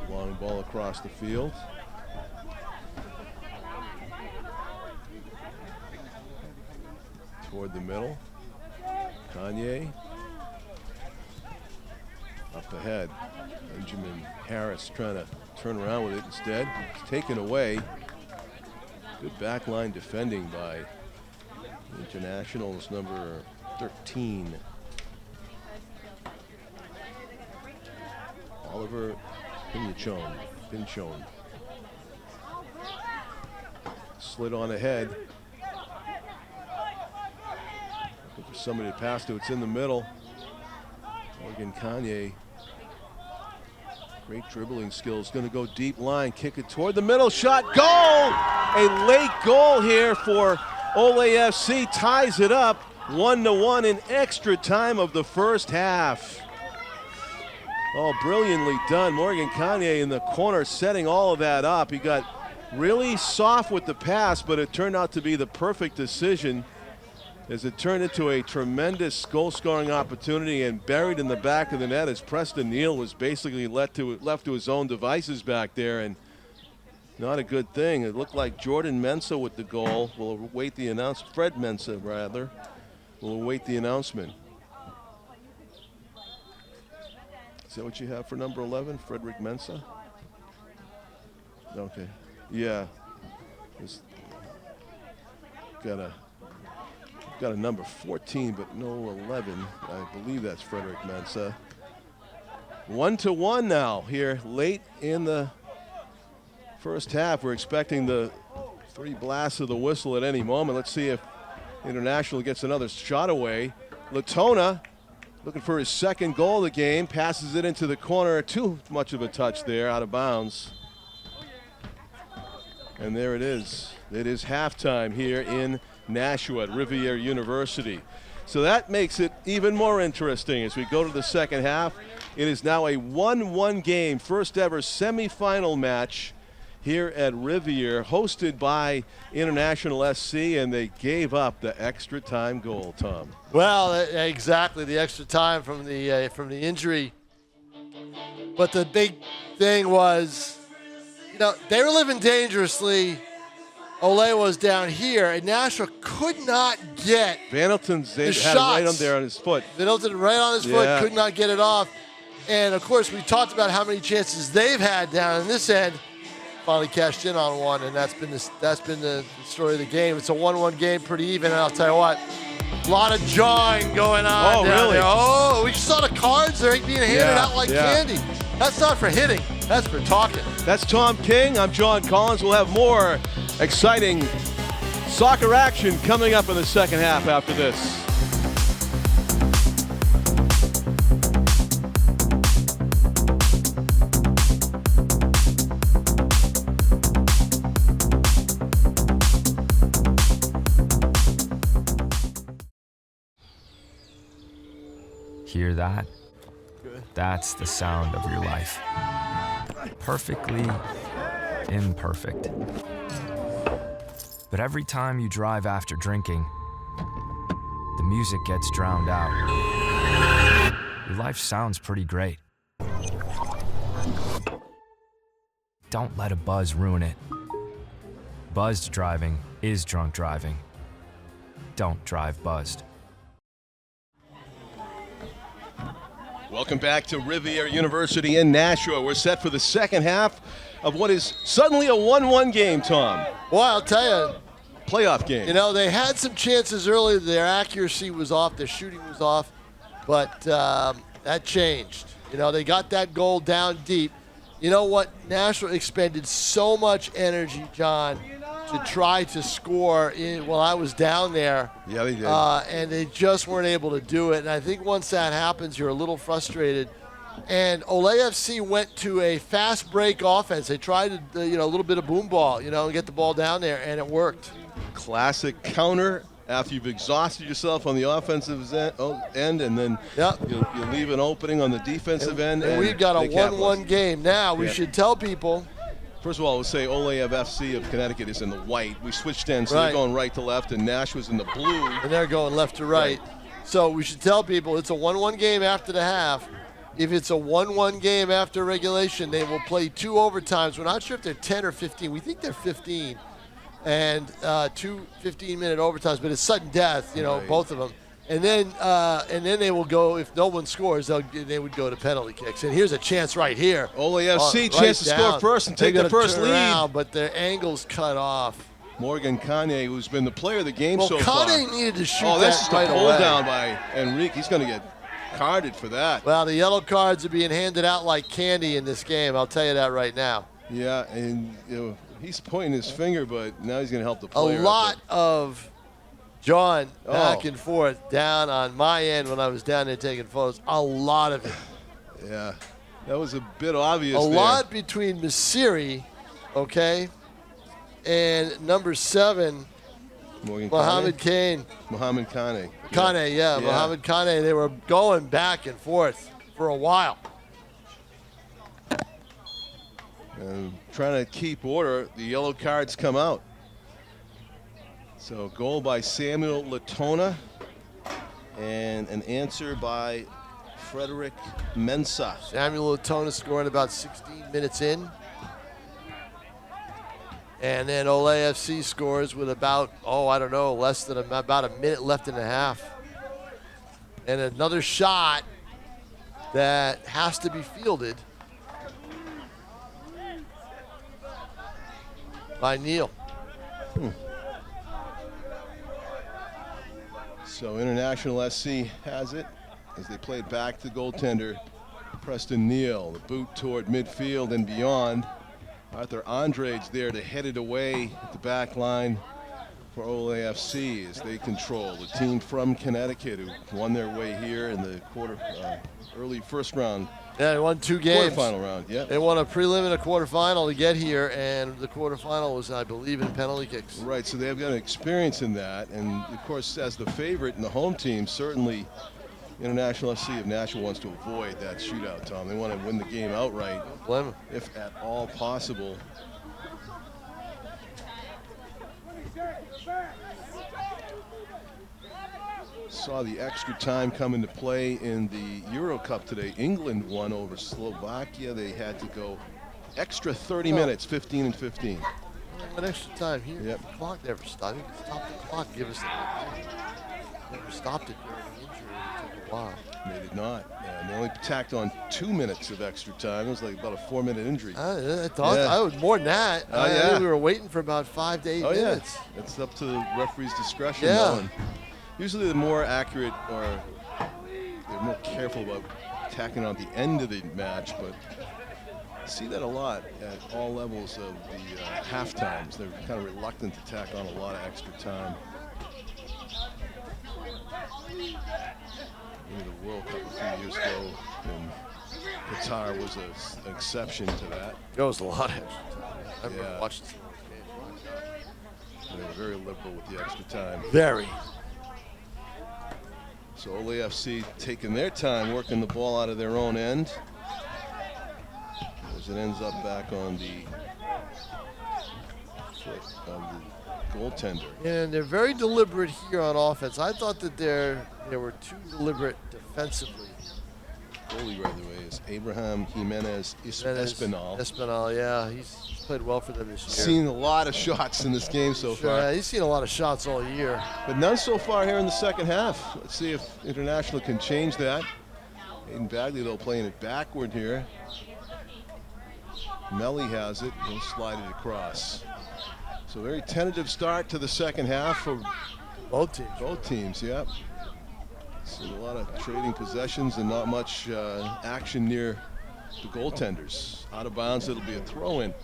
Long ball across the field. Toward the middle. Kanye. Up ahead. Benjamin Harris trying to turn around with it instead. It's taken away. Good backline defending by Internationals, number 13. Oliver Pinchon. Slid on ahead. Looking for somebody to pass to. It's in the middle. Morgan Kanye. Great dribbling skills. Going to go deep line. Kick it toward the middle. Shot. Goal! A late goal here for Ole FC. Ties it up 1-1 in extra time of the first half. Oh, brilliantly done. Morgan Kanye in the corner setting all of that up. He got really soft with the pass, but it turned out to be the perfect decision as it turned into a tremendous goal-scoring opportunity and buried in the back of the net as Preston Neal was basically left to his own devices back there, and not a good thing. It looked like Jordan Mensah with the goal. We'll await the announcement. Fred Mensah, rather. We'll await the announcement. Is that what you have for number 11, Frederick Mensah? Okay. Yeah. He's got a number 14, but no 11. I believe that's Frederick Mensah. 1-1 now here late in the first half. We're expecting the 3 blasts of the whistle at any moment. Let's see if International gets another shot away. Latona looking for his second goal of the game, passes it into the corner. Too much of a touch there, out of bounds. And there it is. It is halftime here in Nashua at Rivier University. So that makes it even more interesting as we go to the second half. It is now a 1-1 game, first ever semifinal match here at Rivier, hosted by International SC, and they gave up the extra time goal, Tom. Well, exactly, the extra time from the injury. But the big thing was, they were living dangerously. Ole was down here, and Nashua could not get Vanilton's the had shots. it right on there on his foot. Vanilton right on his foot, could not get it off. And, of course, we talked about how many chances they've had down in this end. Finally cashed in on one, and that's been the story of the game. It's a 1-1 game, pretty even, and I'll tell you what, a lot of jawing going on. Oh, down really? there. Oh, we saw the cards. They're being handed out like candy. That's not for hitting. That's for talking. That's Tom King. I'm John Collins. We'll have more exciting soccer action coming up in the second half after this. Hear that? That's the sound of your life. Perfectly imperfect. But every time you drive after drinking, the music gets drowned out. Your life sounds pretty great. Don't let a buzz ruin it. Buzzed driving is drunk driving. Don't drive buzzed. Welcome back to Rivier University in Nashua. We're set for the second half of what is suddenly a 1-1 game, Tom. Well, I'll tell you. Playoff game. They had some chances earlier. Their accuracy was off. Their shooting was off. But that changed. They got that goal down deep. You know what? Nashua expended so much energy, John, to try to score while I was down there. Yeah, they did. And they just weren't able to do it. And I think once that happens, you're a little frustrated. And Ole FC went to a fast break offense. They tried to, a little bit of boom ball, and get the ball down there, and it worked. Classic counter after you've exhausted yourself on the offensive end, and then you leave an opening on the defensive end. And we've got a 1-1 game. Now, we should tell people. First of all, we'll say Ole FC of Connecticut is in the white. We switched ends, so they're going right to left, and Nashua's in the blue. And they're going left to right. So we should tell people it's a 1-1 game after the half. If it's a 1-1 game after regulation, they will play 2 overtimes. We're not sure if they're 10 or 15. We think they're 15. And 2 15-minute overtimes, but it's sudden death, both of them. And then they will go, if no one scores, they would go to penalty kicks. And here's a chance right here. Ole FC, chance to score first and take the first lead. Around, but their angle's cut off. Morgan Kane, who's been the player of the game so far. Kane needed to shoot that's that right just a pull away. down by Enrique. He's going to get carded for that. Well, the yellow cards are being handed out like candy in this game. I'll tell you that right now. Yeah, and he's pointing his finger, but now he's going to help the player. A lot of John back and forth down on my end when I was down there taking photos. A lot of it. Yeah, that was a bit obvious. A lot between Masiri, and number 7, Mohammed Kane. Mohammed Kane. Mohammed Kane. They were going back and forth for a while. And trying to keep order, the yellow cards come out. So goal by Samuel Latona and an answer by Frederick Mensah. Samuel Latona scoring about 16 minutes in. And then Ole FC scores with about, less than about a minute left in the half. And another shot that has to be fielded by Neal. So International SC has it as they play it back to goaltender Preston Neal. The boot toward midfield and beyond. Arthur Andrade's there to head it away at the back line for OLAFC as they control the team from Connecticut who won their way here in the early first round. Yeah, they won 2 games. Quarterfinal round, yeah. They won a prelim and a quarterfinal to get here, and the quarterfinal was, I believe, in penalty kicks. Right, so they've got experience in that, and of course, as the favorite in the home team, certainly International SC of Nashua wants to avoid that shootout, Tom. They want to win the game outright, Blame 'em. if at all possible. Saw the extra time come into play in the Euro Cup today. England won over Slovakia. They had to go extra 30 minutes, 15 and 15. An extra time here. Yep. The clock never stopped. You can stop the clock, give us the never stopped it during the injury. It took a while. They did not. And they only tacked on 2 minutes of extra time. It was like about a 4-minute injury. I thought Yeah. I was more than that. Oh, I yeah. think we were waiting for about 5 to 8 Oh, yeah. minutes. It's up to the referee's discretion. Yeah. though, and usually the more accurate or they're more careful about tacking on the end of the match, but I see that a lot at all levels of the half times. They're kind of reluctant to tack on a lot of extra time. Maybe the World Cup a few years ago in Qatar was an exception to that. There was a lot of extra time. I remember Yeah. watching some of those games. They were very liberal with the extra time. Very. So OLAFC taking their time working the ball out of their own end as it ends up back on the foot of the goaltender. And they're very deliberate here on offense. I thought that they were too deliberate defensively. Goalie, by the way, is Abraham Jimenez Espinal. Espinal, yeah. He's played well for them this year. Seen a lot of shots in this game so Sure, far, yeah, he's seen a lot of shots all year. but none so far here in the second half. Let's see if International can change that. Hayden Bagley, though, playing it backward here. Melly has it. He'll slide it across. So very tentative start to the second half for Both teams. both teams, yep. See a lot of trading possessions and not much action near the goaltenders. Out of bounds, it'll be a throw-in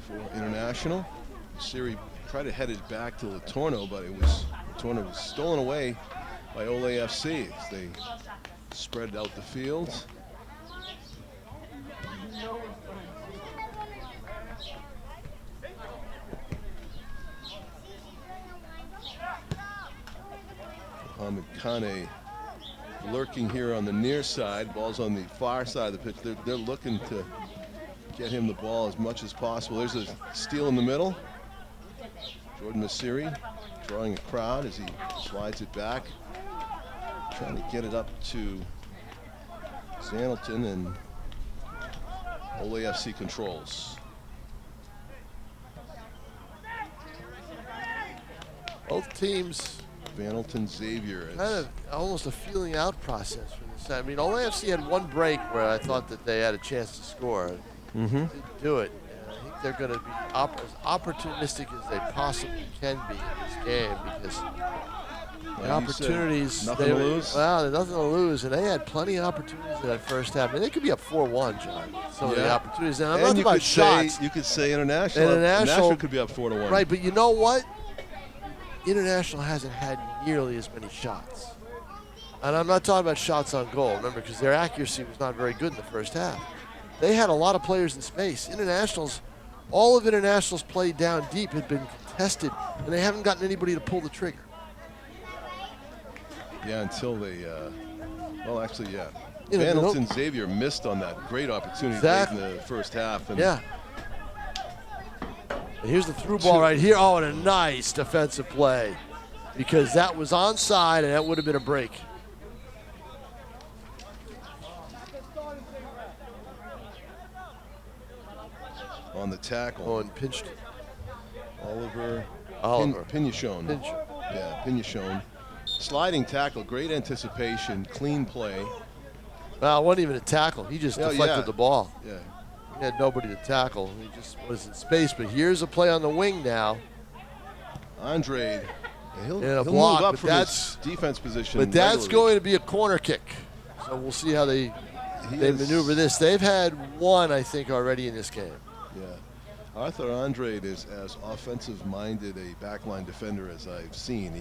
for International. Siri tried to head it back to Latorno, but Latorno was stolen away by OLAFC as they spread out the field. Ahmed Kane lurking here on the near side. Ball's on the far side of the pitch. They're looking to get him the ball as much as possible. There's a steal in the middle. Jordan Masiri drawing a crowd as he slides it back. Trying to get it up to Zanelton, and OLAFC controls. Both teams Vanelton Xavier. kind of almost a feeling out process from this side. I mean, OLAFC had one break where I thought that they had a chance to score. Didn't do it. And I think they're going to be as opportunistic as they possibly can be in this game because the opportunities. nothing to lose? Well, there's nothing to lose, and they had plenty of opportunities in that first half. I mean, they could be up 4-1, John. Some of the Yeah. opportunities. And I'm And not you about could shots. say, you could say International. International could be up 4-1. Right, but you know what? International hasn't had nearly as many shots. And I'm not talking about shots on goal, remember, because their accuracy was not very good in the first half. They had a lot of players in space. All of International's play down deep had been contested, and they haven't gotten anybody to pull the trigger. Yeah, until they, well, actually, yeah. You know, Vanelton Xavier missed on that great opportunity Exactly. late in the first half. And Yeah. And here's the through ball right here. Oh, and a nice defensive play because that was onside, and that would have been a break. on the tackle. Oh, and pinched. Oliver Pinchon. Pignachon. Yeah, Pignachon. Sliding tackle, great anticipation, clean play. Well, it wasn't even a tackle. He just deflected the ball. Yeah, He had nobody to tackle. He just was in space. But here's a play on the wing now. Andre, he'll block, move up but from his defense position. But that's regularly. going to be a corner kick. So we'll see how they maneuver this. They've had one, I think, already in this game. Yeah. Arthur Andrade is as offensive-minded a backline defender as I've seen.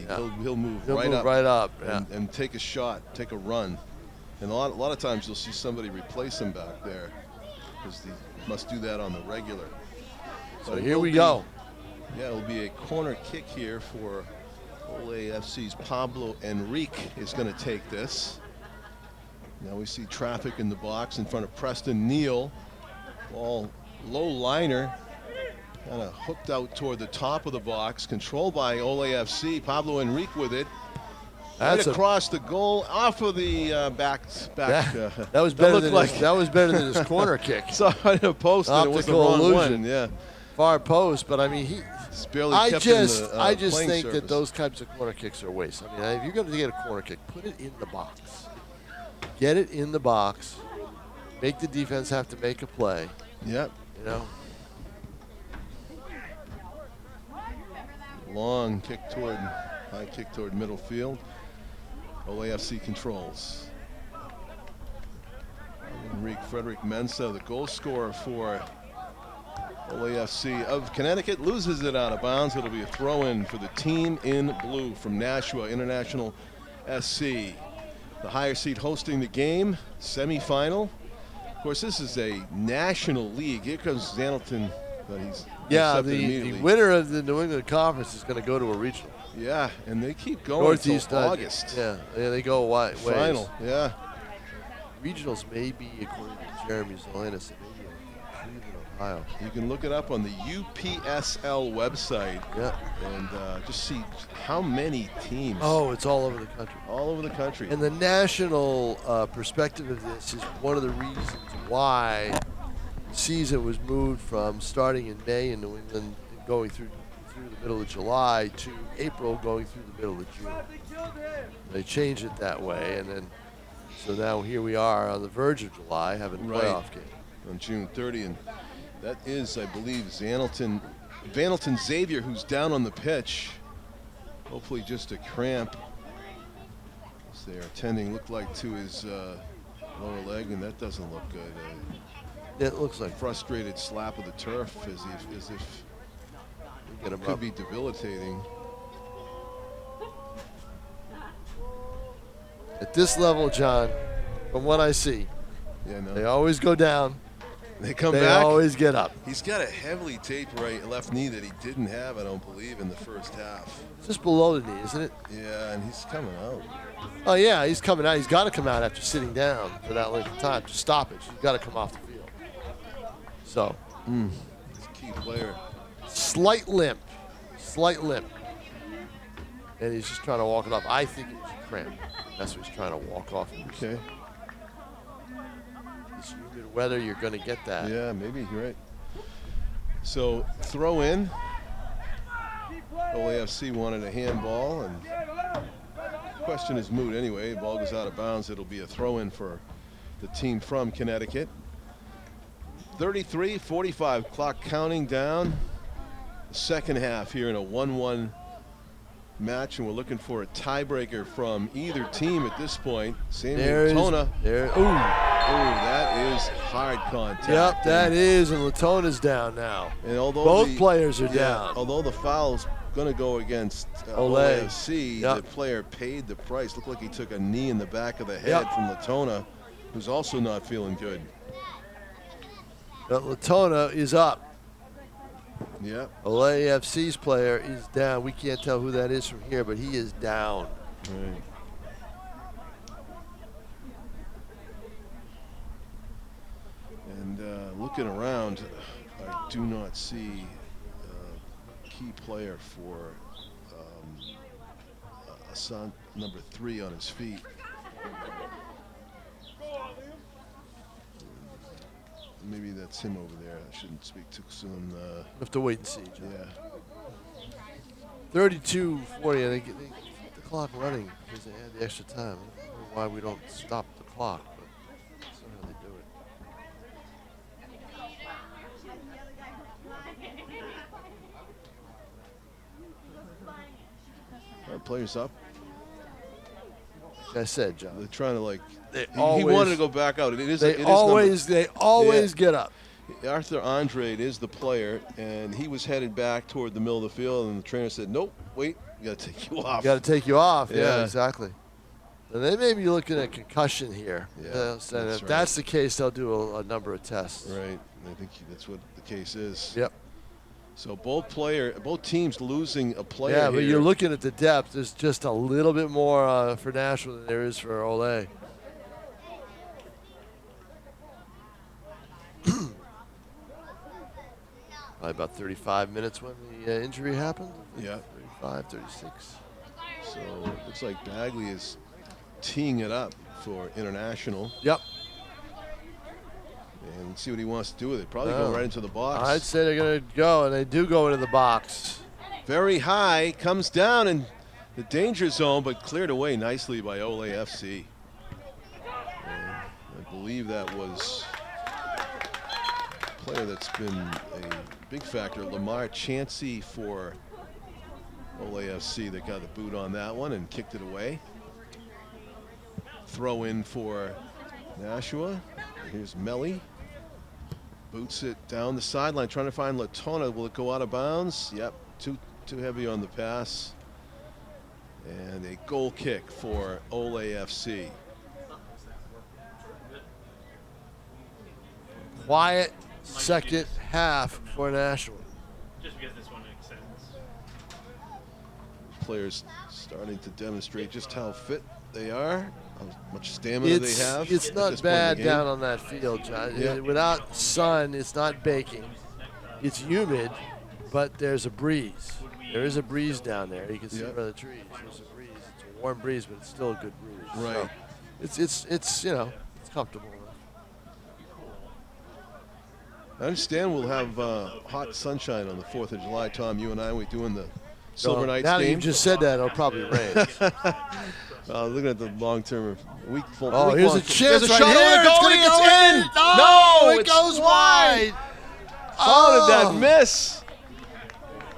He'll move right up and take a shot, take a run. And a lot of times you'll see somebody replace him back there because he must do that on the regular. So here we go. Yeah, it'll be a corner kick here for OLAFC's Pablo Enrique is going to take this. Now we see traffic in the box in front of Preston Neal. Ball low liner, kind of hooked out toward the top of the box, controlled by OLAFC. Pablo Enrique with it. Right across the goal, off of the back. That was better than his corner kick. Saw it in a post and it was the wrong one. Yeah, far post, but I mean I just think surface. that those types of corner kicks are a waste. I mean, if you're going to get a corner kick, put it in the box. Get it in the box. Make the defense have to make a play. Yep. You know. Long kick toward, high kick toward middle field. OLAFC controls. Enrique Frederick Mensa, the goal scorer for OLAFC of Connecticut, loses it out of bounds. It'll be a throw-in for the team in blue from Nashua International SC. The higher seed hosting the game, semifinal. Of course, this is a national league. Here comes Xanelton. The winner of the New England Conference is going to go to a regional. Yeah, and they keep going Northeast until August. Yeah, they go wide. Final, yeah. Regionals may be, according to Jeremy Zelenis, it may be in Cleveland, Ohio. You can look it up on the UPSL website. Yeah. And just see how many teams. Oh, it's all over the country. All over the country. And the national perspective of this is one of the reasons why the season was moved from starting in May in New England and going through the middle of July to April going through the middle of June. They changed it that way, and then so now here we are on the verge of July having a playoff game. On June 30, and that is, I believe, Vanelton Xavier, who's down on the pitch. Hopefully just a cramp. As they are tending, look like, to his lower leg, and that doesn't look good. It looks like frustrated slap of the turf as if it could be debilitating. At this level, John, from what I see, they always go down. They come back. They always get up. He's got a heavily taped left knee that he didn't have, I don't believe, in the first half. It's just below the knee, isn't it? Yeah, and he's coming out. Oh, yeah, he's coming out. He's got to come out after sitting down for that length of time to stop it. He's got to come off the field. So, he's a key player. Slight limp. And he's just trying to walk it off. I think it was a cramp. That's what he's trying to walk off. Okay. This humid weather, you're going to get that. Yeah, maybe you're right. So, throw in. OLAFC wanted a handball, and the question is moot anyway. Ball goes out of bounds. It'll be a throw in for the team from Connecticut. 33-45, clock counting down. The second half here in a 1-1 match, and we're looking for a tiebreaker from either team at this point. Same with Latona. That is hard contact. Yep, that is, and Latona's down now. And although both players are down. Although the foul's going to go against OLAFC, the player paid the price. Looked like he took a knee in the back of the head from Latona, who's also not feeling good. But Latona is up. Yeah. OLAFC's player is down. We can't tell who that is from here, but he is down. Right. And looking around, I do not see a key player for Asan, number 3 on his feet. Maybe that's him over there. I shouldn't speak too soon. We'll have to wait and see, John. Yeah. 32-40. They keep the clock running because they had the extra time. I don't know why we don't stop the clock, but that's not how they do it. players up. Like I said, John. They're trying to They he wanted to go back out. They always get up. Arthur Andrade is the player, and he was headed back toward the middle of the field, and the trainer said, "Nope, wait, we got to take you off." Got to take you off. Yeah, Yeah. exactly. And they may be looking at concussion here. Yeah, So that's if right. that's the case, they'll do a number of tests. Right. I think that's what the case is. Yep. So both teams losing a player. Yeah, but here. you're looking at the depth. There's just a little bit more for Nashua than there is for Ole. Probably about 35 minutes when the injury happened. Yeah. 35, 36. So it looks like Bagley is teeing it up for International. Yep. And see what he wants to do with it. Probably go right into the box. I'd say they're going to go, and they do go into the box. Very high, comes down in the danger zone, but cleared away nicely by Ole FC. And I believe that was a player that's been a big factor, Lamar Chansey for Ole FC, that got the boot on that one and kicked it away. Throw in for Nashua. Here's Melly. Boots it down the sideline, trying to find Latona. Will it go out of bounds? Yep, too heavy on the pass. And a goal kick for Ole FC. Quiet second half for Nashua. Just because this one makes sense. Players starting to demonstrate just how fit they are, how much stamina they have. It's at not this point in bad the down game. on that field, John. Yeah. Without sun, it's not baking. It's humid, but there's a breeze. There is a breeze down there. You can see Yep. by the trees. There's a breeze. It's a warm breeze, but it's still a good breeze. Right. So it's you know, it's comfortable enough. I understand we'll have hot sunshine on the 4th of July. Tom, you and I, we doing the Silver Knights now that game. you just said that, it'll probably rain. Looking at the long-term week. Oh, here's a chance There's a right shot here. over the It's goal. gonna It's go in. in. No, it it's goes wide. How did that miss?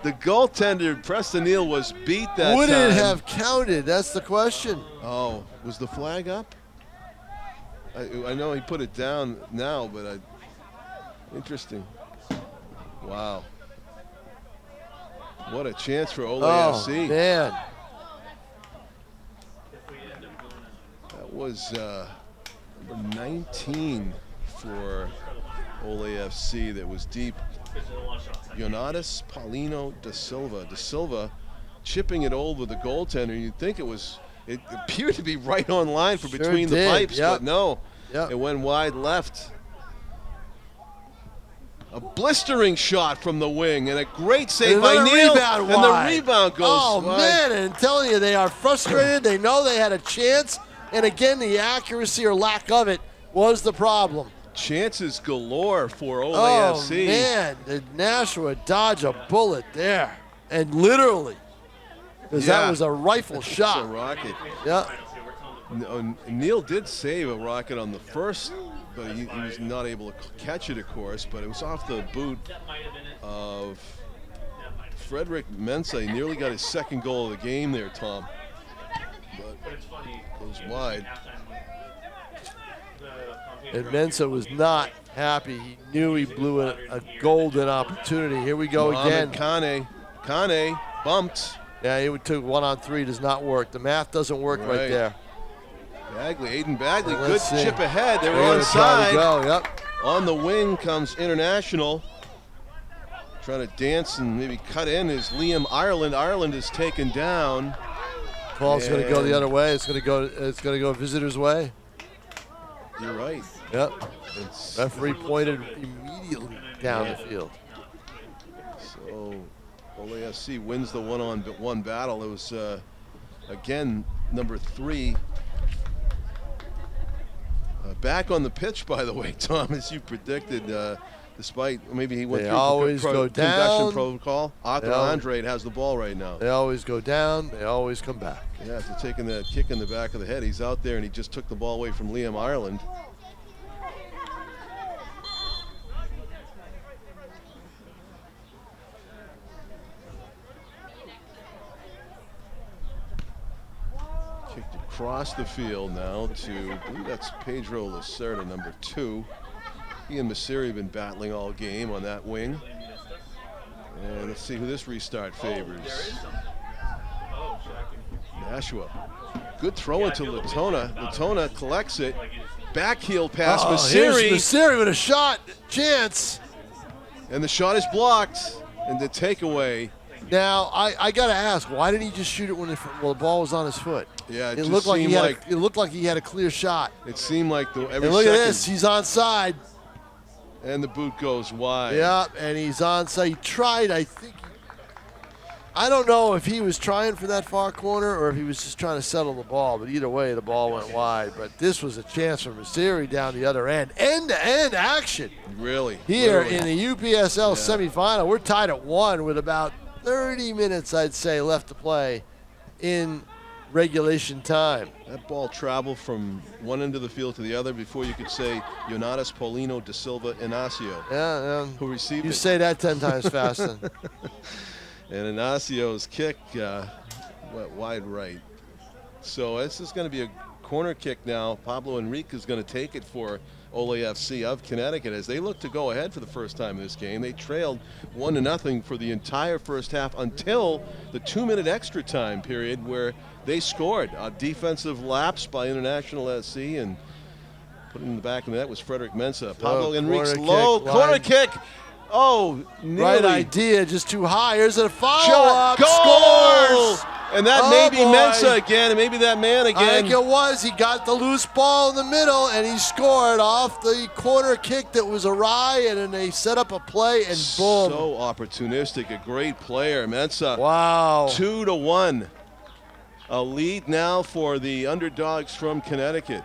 The goaltender, Preston Neal, was beat that Would time. it have counted? That's the question. Oh, was the flag up? I know he put it down now, but interesting. Wow. What a chance for Ole FC. Man. That was number 19 for Ole FC that was deep. Jonatas Paulino da Silva. Da Silva chipping it over the goaltender. You'd think it appeared to be right on line for Sure between the did, pipes, yep. but no. Yep. It went wide left. A blistering shot from the wing and a great save by Another Neal. rebound And wide. the rebound goes Oh, wide. man, and I'm telling you, they are frustrated. They know they had a chance. And again, the accuracy or lack of it was the problem. Chances galore for Ole Oh, FC. man, did Nashua dodge a bullet there? And literally, because Yeah. that was a rifle It's a shot. rocket. Yeah. Neal did save a rocket on the first, but he was not able to catch it, of course. But it was off the boot of Frederick Mensah. He nearly got his second goal of the game there, Tom. But goes wide. And Mensah was not happy. He knew he blew a golden opportunity. Here we go again. Kane bumped. Yeah, he took 1-on-3. Does not work. The math doesn't work right, Right. there. Aiden Bagley, Well, good let's see. chip ahead. They were They're gonna try to onside. go, yep. On the wing comes International. Trying to dance and maybe cut in is Liam Ireland. Ireland is taken down. Ball's going to go the other way. It's going to go visitors' way. You're right. Yep. It's, Referee pointed immediately down the field. so Ole FC wins the one-on-one battle. It was again number 3. Back on the pitch, by the way, Tom, as you predicted. Despite maybe he went They through always go conduction down. protocol. Arthur They al- Andrade has the ball right now. They always go down. They always come back. Yeah, after taking that kick in the back of the head, he's out there and he just took the ball away from Liam Ireland. across the field now to, I believe that's Pedro Lacerda, number 2. He and Masiri have been battling all game on that wing. And let's see who this restart favors. Nashua. Good throw into Latona. Latona collects it. Back heel pass, Masiri. Masiri with a shot, chance. And the shot is blocked. And the takeaway. Now, I got to ask, why didn't he just shoot it when the ball was on his foot? Yeah, it looked like it looked like he had a clear shot. It seemed like every and look second. At this, he's onside. And the boot goes wide. Yeah, and he's onside. He tried, I don't know if he was trying for that far corner or if he was just trying to settle the ball, but either way, the ball went wide. But this was a chance for Masiri down the other end. End-to-end action. Really? Here Literally. in the UPSL semifinal, we're tied at 1 with about 30 minutes, I'd say, left to play in regulation time. That ball traveled from one end of the field to the other before you could say Jonatas Paulino da Silva Inacio. Yeah, who received it. You say that 10 times fast then. And Inacio's kick went wide right. So this is going to be a corner kick now. Pablo Enrique is going to take it for Ole FC of Connecticut as they look to go ahead for the first time in this game. They trailed 1-0 for the entire first half until the 2-minute extra time period where they scored. A defensive lapse by International SC and put it in the back of the net was Frederick Mensah. Pablo Enrique's low corner kick. Oh, nearly. Right idea, just too high. Here's a follow-up. Goal! Scores! And that may be Mensah again, and maybe that man again. I think it was. He got the loose ball in the middle, and he scored off the corner kick that was awry, and then they set up a play, and boom. So opportunistic, a great player, Mensah. Wow. 2-1. A lead now for the underdogs from Connecticut.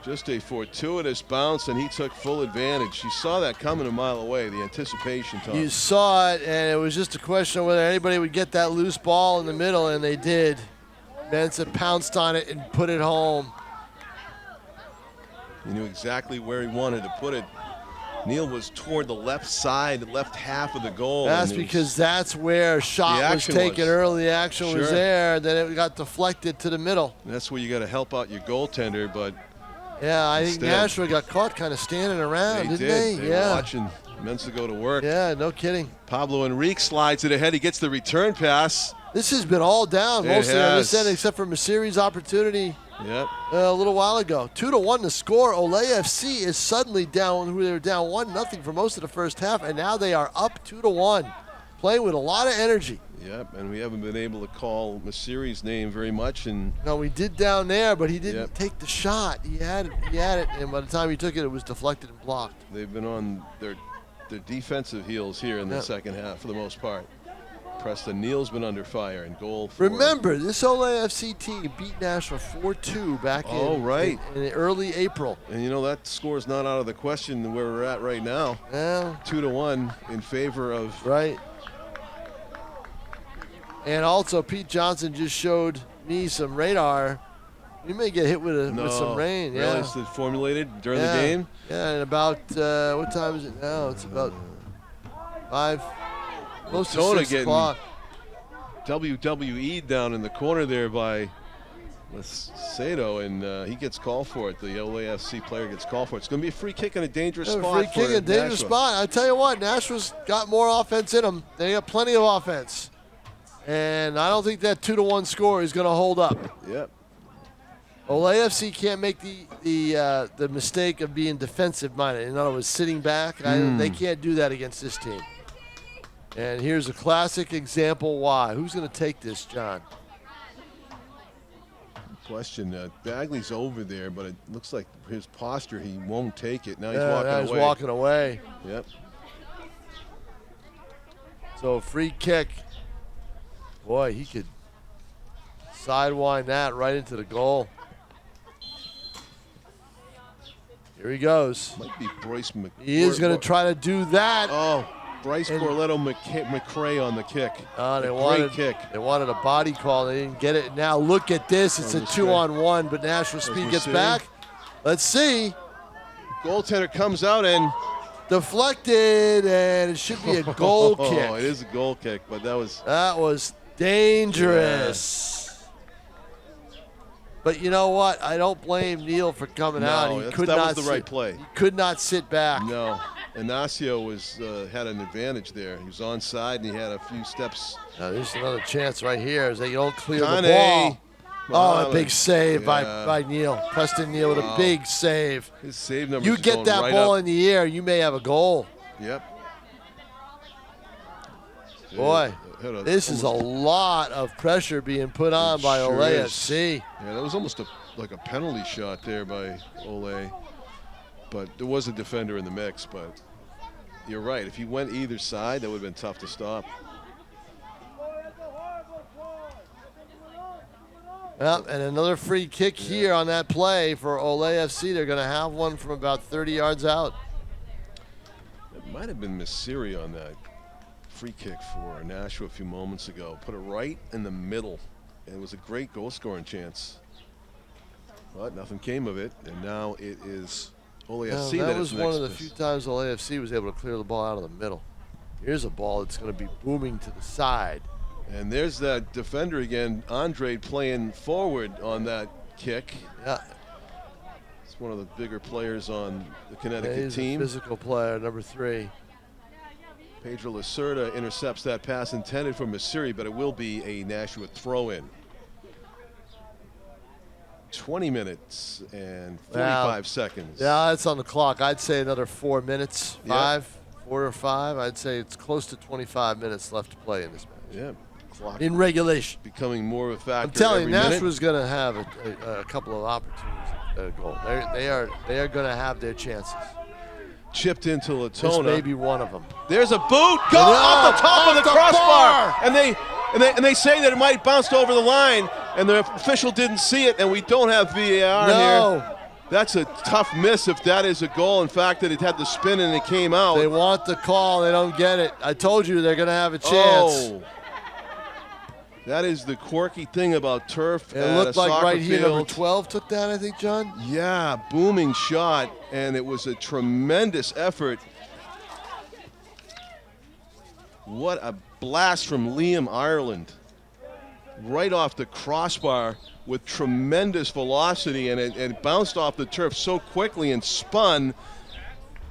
Just a fortuitous bounce, and he took full advantage. You saw that coming a mile away, the anticipation, Tom. You saw it, and it was just a question of whether anybody would get that loose ball in the middle, and they did. Mensah pounced on it and put it home. He knew exactly where he wanted to put it. Neil was toward the left side, left half of the goal. That's because that's where shot was taken early. The action was there, then it got deflected to the middle. That's where you got to help out your goaltender, but yeah, I think Nashua got caught kind of standing around, didn't they? They were watching Mensah go to work. Yeah, no kidding. Pablo Enrique slides it ahead. He gets the return pass. This has been all down mostly on this end, except for Masiri's opportunity a little while ago. 2-1 to score. Ole FC is suddenly down. They were down 1-0 for most of the first half, and now they are up 2-1, playing with a lot of energy. Yep, and we haven't been able to call Masiri's name very much. And no, we did down there, but he didn't take the shot. He had it, and by the time he took it, it was deflected and blocked. They've been on their defensive heels here in the second half for the most part. Preston Neal's been under fire and goal. Remember, this Ole FC team beat Nashua 4-2 back in early April. And you know that score's not out of the question where we're at right now. Yeah. 2-1 in favor of. Right. And also, Pete Johnson just showed me some radar. We may get hit with some rain. Really? Is it formulated during the game? Yeah, and about, what time is it now? It's about 5, close to 6 o'clock. WWE down in the corner there by Sato, and he gets called for it. The LAFC player gets called for it. It's going to be a free kick in a dangerous spot. Free kick in a dangerous spot. I tell you what, Nashua's got more offense in them. They got plenty of offense. And I don't think that 2-1 score is going to hold up. Yep. Ole FC can't make the mistake of being defensive minded. In other words, sitting back. They can't do that against this team. And here's a classic example why. Who's going to take this, John? Question. Bagley's over there, but it looks like his posture, he won't take it. Now he's walking away. Yep. So free kick. Boy, he could sidewind that right into the goal. Here he goes. Might be Bryce McCray. He is going to try to do that. Oh, Bryce Corletto McCray on the kick. Great kick. They wanted a body call. They didn't get it. Now look at this. It's a 2-on-1, but Nashua Speed gets back. Let's see. Goaltender comes out and deflected, and it should be a goal kick. Oh, it is a goal kick, but that was Dangerous. But you know what? I don't blame Neal for coming out. He could that not was the right play. He could not sit back. No. Ignacio had an advantage there. He was onside and he had a few steps. Now there's another chance right here as they don't clear Kane. the ball. Oh, a big save Yeah. by Neal. Preston Neal with a big save. His save numbers You are get going that right ball up. in the air, you may have a goal. Yep. Boy, Yeah, this is a lot of pressure being put on by sure Ole is. FC. Yeah, that was almost like a penalty shot there by Ole. But there was a defender in the mix. But you're right. If he went either side, that would have been tough to stop. Yep, and another free kick here on that play for Ole FC. They're going to have one from about 30 yards out. It might have been Missiri on that free kick for Nashua a few moments ago. Put it right in the middle. And it was a great goal-scoring chance. But nothing came of it. And now it is Ole FC that that was is one of the next. few times Ole FC was able to clear the ball out of the middle. Here's a ball that's going to be booming to the side. And there's that defender again, Andre, playing forward on that kick. Yeah, It's one of the bigger players on the Connecticut he's team. a physical player, number 3. Pedro Lacerda intercepts that pass intended for Missiri, but it will be a Nashua throw-in. 20 minutes and 45 seconds. Yeah, it's on the clock. I'd say another 4 minutes, Yeah. 4 or 5. I'd say it's close to 25 minutes left to play in this match. Yeah, clock In regulation. becoming more of a factor. I'm telling you, every minute. Nashua's going to have a couple of opportunities at a goal. They are going to have their chances. Chipped into This Latona. may be one of them. There's a boot. Go off the top of the the crossbar. bar. And they say that it might have bounced over the line, and the official didn't see it, and we don't have VAR No. here. That's a tough miss if that is a goal. In fact, that it had the spin and it came out. They want the call. They don't get it. I told you they're going to have a chance. Oh. That is the quirky thing about turf It at looked a like soccer right here, number field. 12 took that, I think, John. Yeah, booming shot, and it was a tremendous effort. What a blast from Liam Ireland. Right off the crossbar with tremendous velocity, and it bounced off the turf so quickly and spun.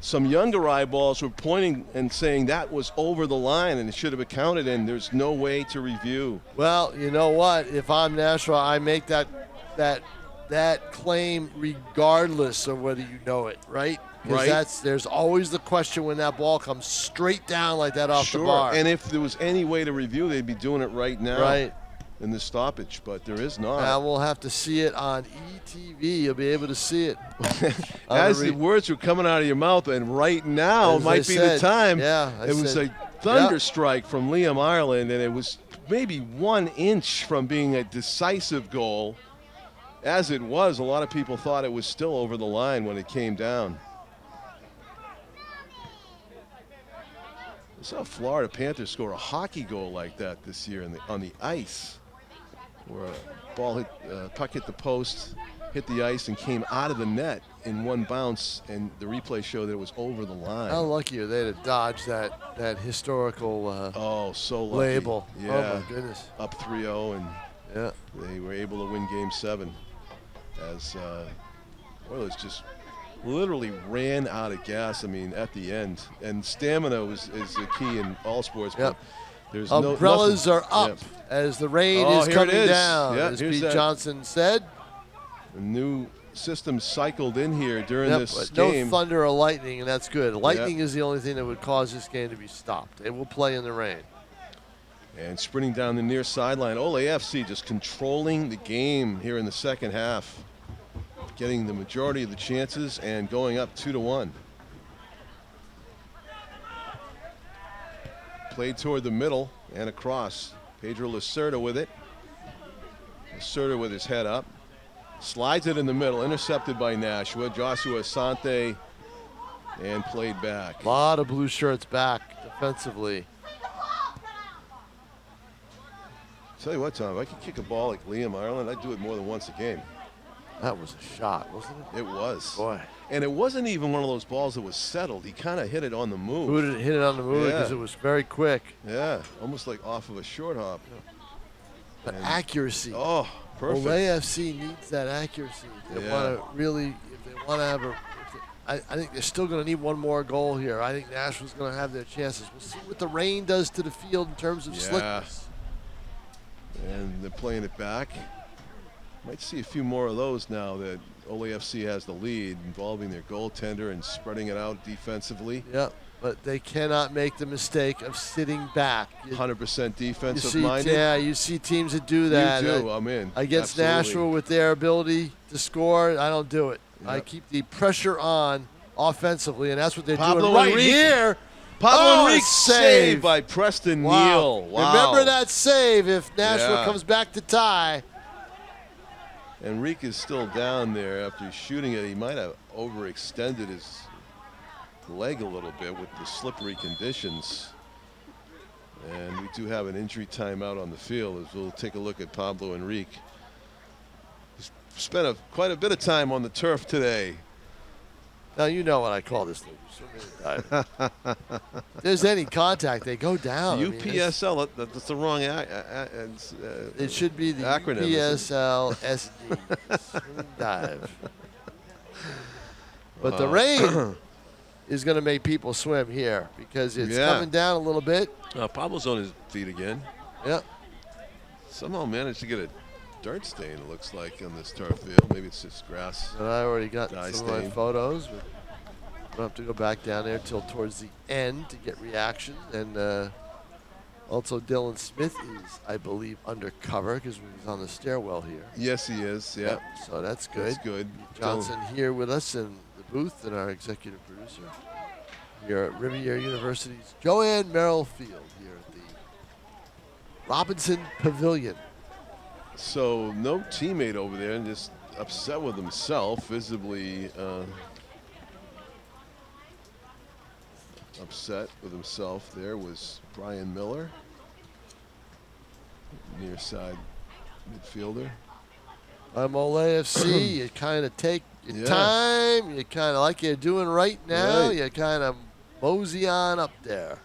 Some younger eyeballs were pointing and saying that was over the line and it should have been counted, and there's no way to review. Well, you know what? If I'm Nashua, I make that claim regardless of whether you know it, right? Right. Because there's always the question when that ball comes straight down like that off the bar. And if there was any way to review, they'd be doing it right now. Right. In the stoppage, but there is not. Now we'll have to see it on ETV. You'll be able to see it. As the words were coming out of your mouth, and right now As might I be said, the time. yeah, it was a thunder strike from Liam Ireland, and it was maybe 1 inch from being a decisive goal. As it was, a lot of people thought it was still over the line when it came down. I saw Florida Panthers score a hockey goal like that this year on the ice, where a ball puck hit the post, hit the ice, and came out of the net in one bounce, and the replay showed that it was over the line. How lucky are they to dodge that historical so lucky. label? Yeah. Oh, my goodness. Up 3-0, and Yeah. they were able to win Game 7 as Oilers just literally ran out of gas, I mean, at the end. And stamina is the key in all sports. Yep. But there's Umbrellas nothing. are up as the rain Oh, is here it coming is. down, Yeah, as here's Pete that. Johnson said. A new system cycled in here during this but game. no thunder or lightning, and that's good. Lightning is the only thing that would cause this game to be stopped. It will play in the rain. And sprinting down the near sideline, Ole FC just controlling the game here in the second half, getting the majority of the chances and going up 2-1. Played toward the middle and across. Pedro Lacerda with it. Lacerda with his head up. Slides it in the middle, intercepted by Nashua. Joshua Asante, and played back. A lot of blue shirts back defensively. Tell you what, Tom, if I could kick a ball like Liam Ireland, I'd do it more than once a game. That was a shot, wasn't it? It was. Boy. And it wasn't even one of those balls that was settled. He kind of hit it on the move. Who did it hit it on the move because Yeah. it was very quick. Yeah, almost like off of a short hop. But accuracy. Oh, perfect. AFC needs that accuracy. They want to really, if they want to have I think they're still going to need one more goal here. I think Nashua's going to have their chances. We'll see what the rain does to the field in terms of slickness. And they're playing it back. Might see a few more of those now that OAFC has the lead, involving their goaltender and spreading it out defensively. Yep, but they cannot make the mistake of sitting back. 100% defensive-minded. Yeah, you see teams that do that. You do, I'm in. Against Absolutely. Nashua with their ability to score, I don't do it. Yep. I keep the pressure on offensively, and that's what they're Pablo doing right Enrique. here. Pablo Enrique save saved by Preston Neal. Wow. Remember that save if Nashua Yeah. comes back to tie. Enrique is still down there after shooting it. He might have overextended his leg a little bit with the slippery conditions. And we do have an injury timeout on the field as we'll take a look at Pablo Enrique. He's spent quite a bit of time on the turf today. Now you know what I call this thing. If there's any contact, they go down. UPSL, that's the wrong it should be the acronym. UPSL SD. Swim dive. But the rain is going to make people swim here because it's coming down a little bit. Pablo's on his feet again. Yep. Somehow managed to get a dirt stain, it looks like, on this turf field. Maybe it's just grass. And I already got Dye some of my stain. photos. But I don't have to go back down there till towards the end to get reaction. And also Dylan Smith is, I believe, undercover because he's on the stairwell here. Yes, he is. Yeah. Yep, so that's good. That's good. Johnson here with us in the booth, and our executive producer here at Rivier University's Joanne Merril Field here at the Robinson Pavilion. So no teammate over there, and just upset with himself, visibly upset with himself. There was Brian Miller, near side midfielder. I'm all AFC. You kind of take your time. You kind of like you're doing right now. Right. You kind of mosey on up there.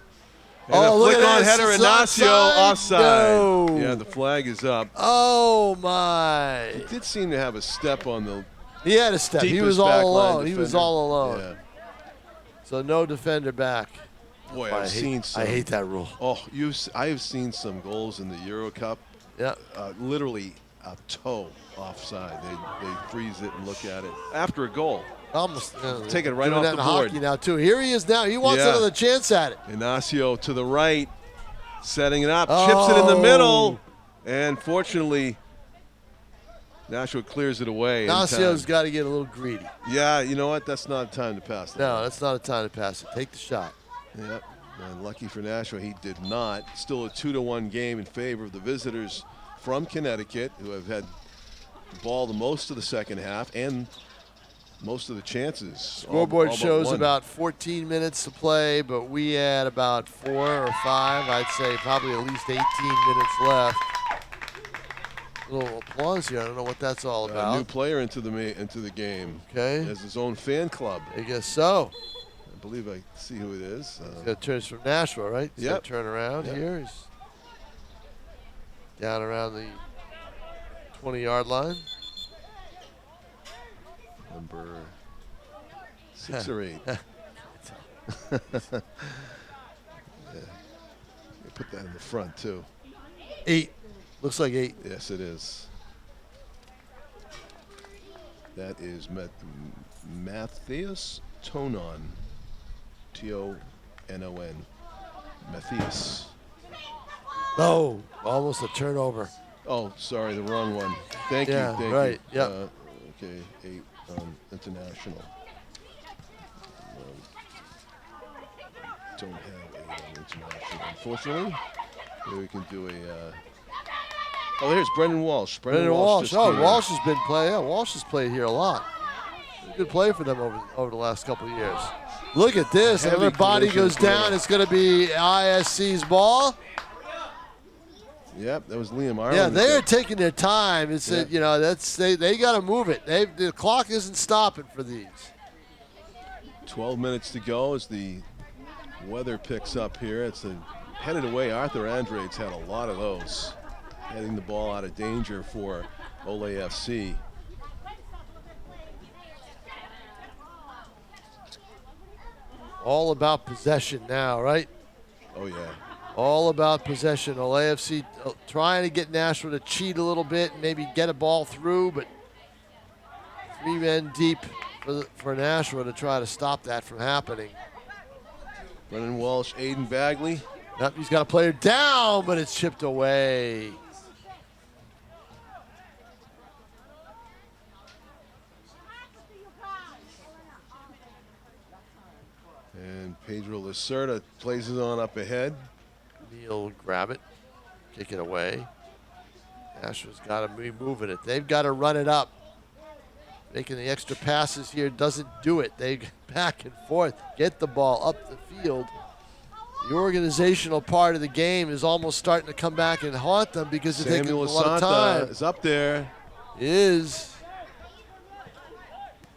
And a look flick at on this. header, It's Ignacio offside. No. Yeah, the flag is up. Oh my! He did seem to have a step on the He had a step. He deepest was all back line alone. He was defender. all alone. Yeah. So no defender back. Boy, I I've seen some. I hate that rule. Oh, I have seen some goals in the Euro Cup. Yeah. Literally a toe offside. They freeze it and look at it after a goal. Almost Take it right doing off that the in board. hockey now too. Here he is now. He wants Yeah. another chance at it. Ignacio to the right, setting it up, chips it in the middle, and fortunately, Nashua clears it away. Ignacio's got to get a little greedy. Yeah, you know what? That's not time to pass. No, that's not a time to pass it. Take the shot. Yep. And lucky for Nashua, he did not. Still a 2-1 game in favor of the visitors from Connecticut, who have had the ball the most of the second half and most of the chances. Scoreboard all but shows one. about 14 minutes to play, but we had about 4 or 5. I'd say probably at least 18 minutes left. A little applause here. I don't know what that's all about. A new player into the game. Okay. Has his own fan club. I guess so. I believe I see who it is. Got turns from Nashua, right? So Yep. turn around Yep. here. He's down around the 20-yard line. Number 6 or 8. Yeah. They put that in the front too. 8. Looks like 8. Yes, it is. That is Matthias Tonon. T-O-N-O-N. Matthias. Oh, almost a turnover. Oh, sorry, the wrong one. Thank you. Yeah, Thank right, you. yep. Okay, 8 international. Don't have 8 international, unfortunately. Maybe we can do a. Oh, here's Brendan Walsh. Brendan Walsh. just Oh, came in. Walsh has been playing. Yeah, Walsh has played here a lot. Good play for them over the last couple of years. Look at this. Heavy Another body goes collision. down. It's going to be ISC's ball. Yep, that was Liam Ireland. Yeah, they are taking their time. It's Yeah. they got to move it. The clock isn't stopping for these. 12 minutes to go as the weather picks up here. It's headed away. Arthur Andrade's had a lot of those. heading the ball out of danger for Ole FC. All about possession now, right? Oh, yeah. All about possession. Ole FC trying to get Nashua to cheat a little bit and maybe get a ball through, but 3 men deep for Nashua to try to stop that from happening. Brennan Walsh, Aiden Bagley. Yep, he's got a player down, but it's chipped away. And Pedro Lacerda plays it on up ahead. Neal will grab it, kick it away. Nashua's got to be moving it. They've got to run it up. Making the extra passes here doesn't do it. They get back and forth, get the ball up the field. The organizational part of the game is almost starting to come back and haunt them because they're taking a lot of time. Is up there.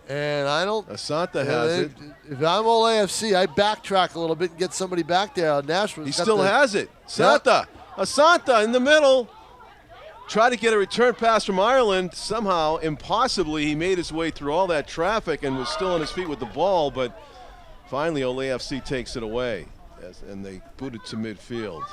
And I don't. Asanta has it. If I'm Ole FC, I backtrack a little bit and get somebody back there. Nashua. He still has it. Santa. Asanta in the middle. Tried to get a return pass from Ireland. Somehow, impossibly, he made his way through all that traffic and was still on his feet with the ball. But finally, Ole FC takes it away, and they boot it to midfield.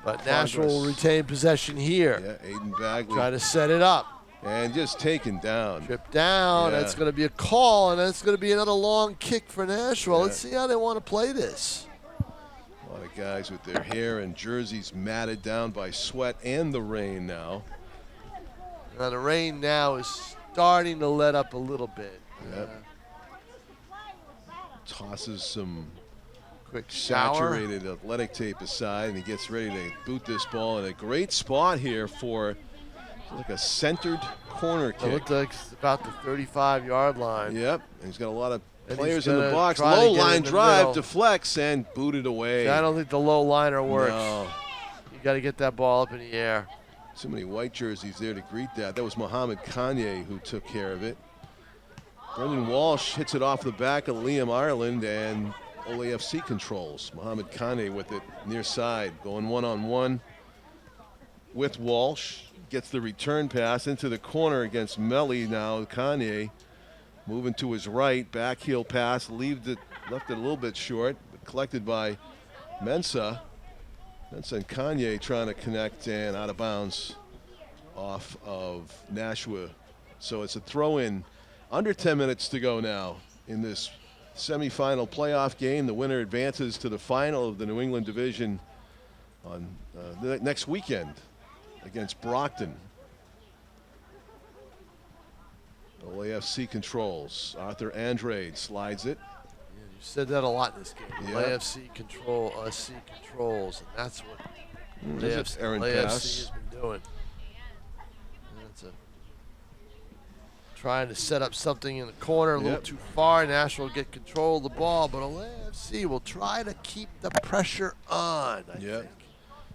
But Nashua will retain possession here. Yeah, Aiden Bagley. Try to set it up. And just taken down. Tripped down. Yeah. That's going to be a call, and that's going to be another long kick for Nashua. Yeah. Let's see how they want to play this. A lot of guys with their hair and jerseys matted down by sweat and the rain now. Now the rain now is starting to let up a little bit. Yep. Tosses some quick shower. Saturated athletic tape aside, and he gets ready to boot this ball in a great spot here for like a centered corner kick. It looked like it's about the 35-yard line. Yep, and he's got a lot of players in the box. Low line drive, deflects, and booted away. See, I don't think the low liner works. No. You got to get that ball up in the air. So many white jerseys there to greet that. That was Mohamed Kanye who took care of it. Brendan Walsh hits it off the back of Liam Ireland, and Ole FC controls. Mohamed Kanye with it near side, going one-on-one with Walsh. Gets the return pass into the corner against Melly now. Kanye moving to his right, back heel pass, left it a little bit short, but collected by Mensah. Mensah and Kanye trying to connect, and out of bounds off of Nashua. So it's a throw-in. Under 10 minutes to go now in this semifinal playoff game. The winner advances to the final of the New England Division on next weekend against Brockton. Ole FC controls. Arthur Andrade slides it. Yeah, you said that a lot in this game. Ole FC controls, and that's what Ole FC has been doing. Trying to set up something in the corner a little too far. Nashua will get control of the ball, but Ole FC will try to keep the pressure on, I think.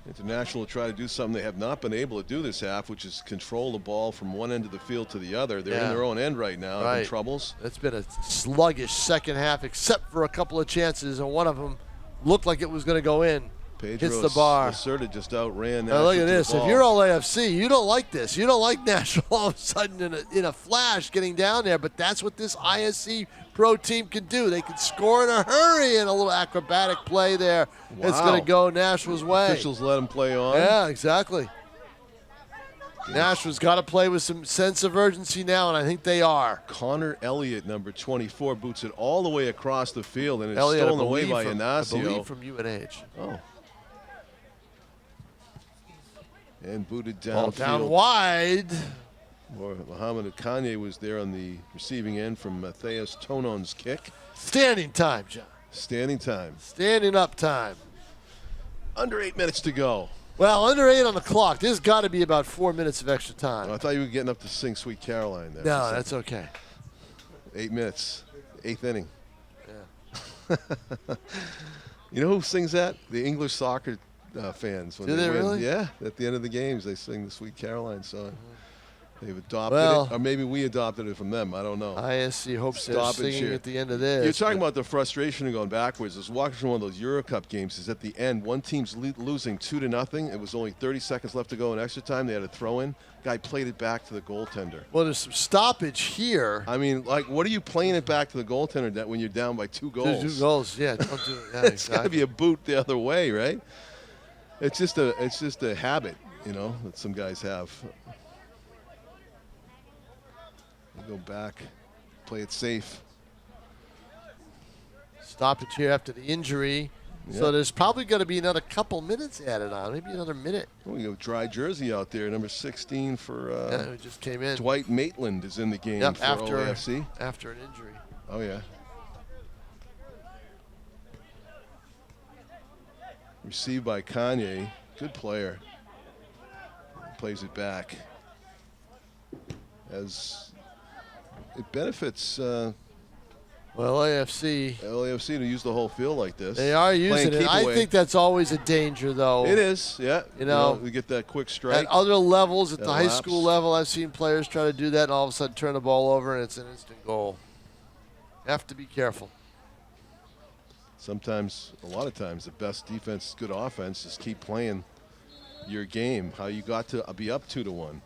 International will try to do something they have not been able to do this half, which is control the ball from one end of the field to the other. They're in their own end right now, having troubles. It's been a sluggish second half, except for a couple of chances, and one of them looked like it was going to go in. Pedro hits the bar. Lacerda just outran Nashua. Now look at this. If you're Ole FC, you don't like this. You don't like Nashua all of a sudden in a flash getting down there, but that's what this ISC Pro team can do. They can score in a hurry, and a little acrobatic play there. Wow. It's going to go Nashua's way. Officials let him play on. Yeah, exactly. Nashua's got to play with some sense of urgency now, and I think they are. Connor Elliott, number 24, boots it all the way across the field, and it's Elliott, stolen away by Inacio. I believe from UNH. Oh. And booted down. Down wide. Mohamed Kanye was there on the receiving end from Matthias Tonon's kick. Standing time, John. Standing time. Standing up time. Under 8 minutes to go. Well, under 8 on the clock. There's got to be about 4 minutes of extra time. I thought you were getting up to sing Sweet Caroline there. No, that's okay. 8 minutes. 8th inning. Yeah. You know who sings that? The English soccer fans. When Do they win. really? Yeah, at the end of the games, they sing the Sweet Caroline song. They've adopted Well, it, or maybe we adopted it from them. I don't know. ISC hopes they're Stoppage singing here. at the end of this. You're talking about the frustration of going backwards. I was watching one of those Euro Cup games. Is at the end, one team's losing 2-0. It was only 30 seconds left to go in extra time. They had a throw in. Guy played it back to the goaltender. Well, there's some stoppage here. I mean, like, what are you playing it back to the goaltender that when you're down by 2 goals? There's 2 goals, yeah. Don't do it. Yeah, It's got to be a boot the other way, right? It's just a habit, that some guys have. Go back, play it safe. Stoppage here after the injury. Yeah. So there's probably going to be another couple minutes added on, maybe another minute. We go dry jersey out there, number 16 for Yeah, who just came in. Dwight Maitland is in the game for OAFC. After an injury. Oh, yeah. Received by Kanye. Good player. Plays it back. As it benefits Well, LAFC to use the whole field like this. They are using it. keep I away. think that's always a danger, though. It is, yeah. We get that quick strike. At other levels, at that the high lapse. school level, I've seen players try to do that and all of a sudden turn the ball over and it's an instant goal. Have to be careful. Sometimes, a lot of times, the best defense, good offense, is keep playing your game. How you got to be up 2-1.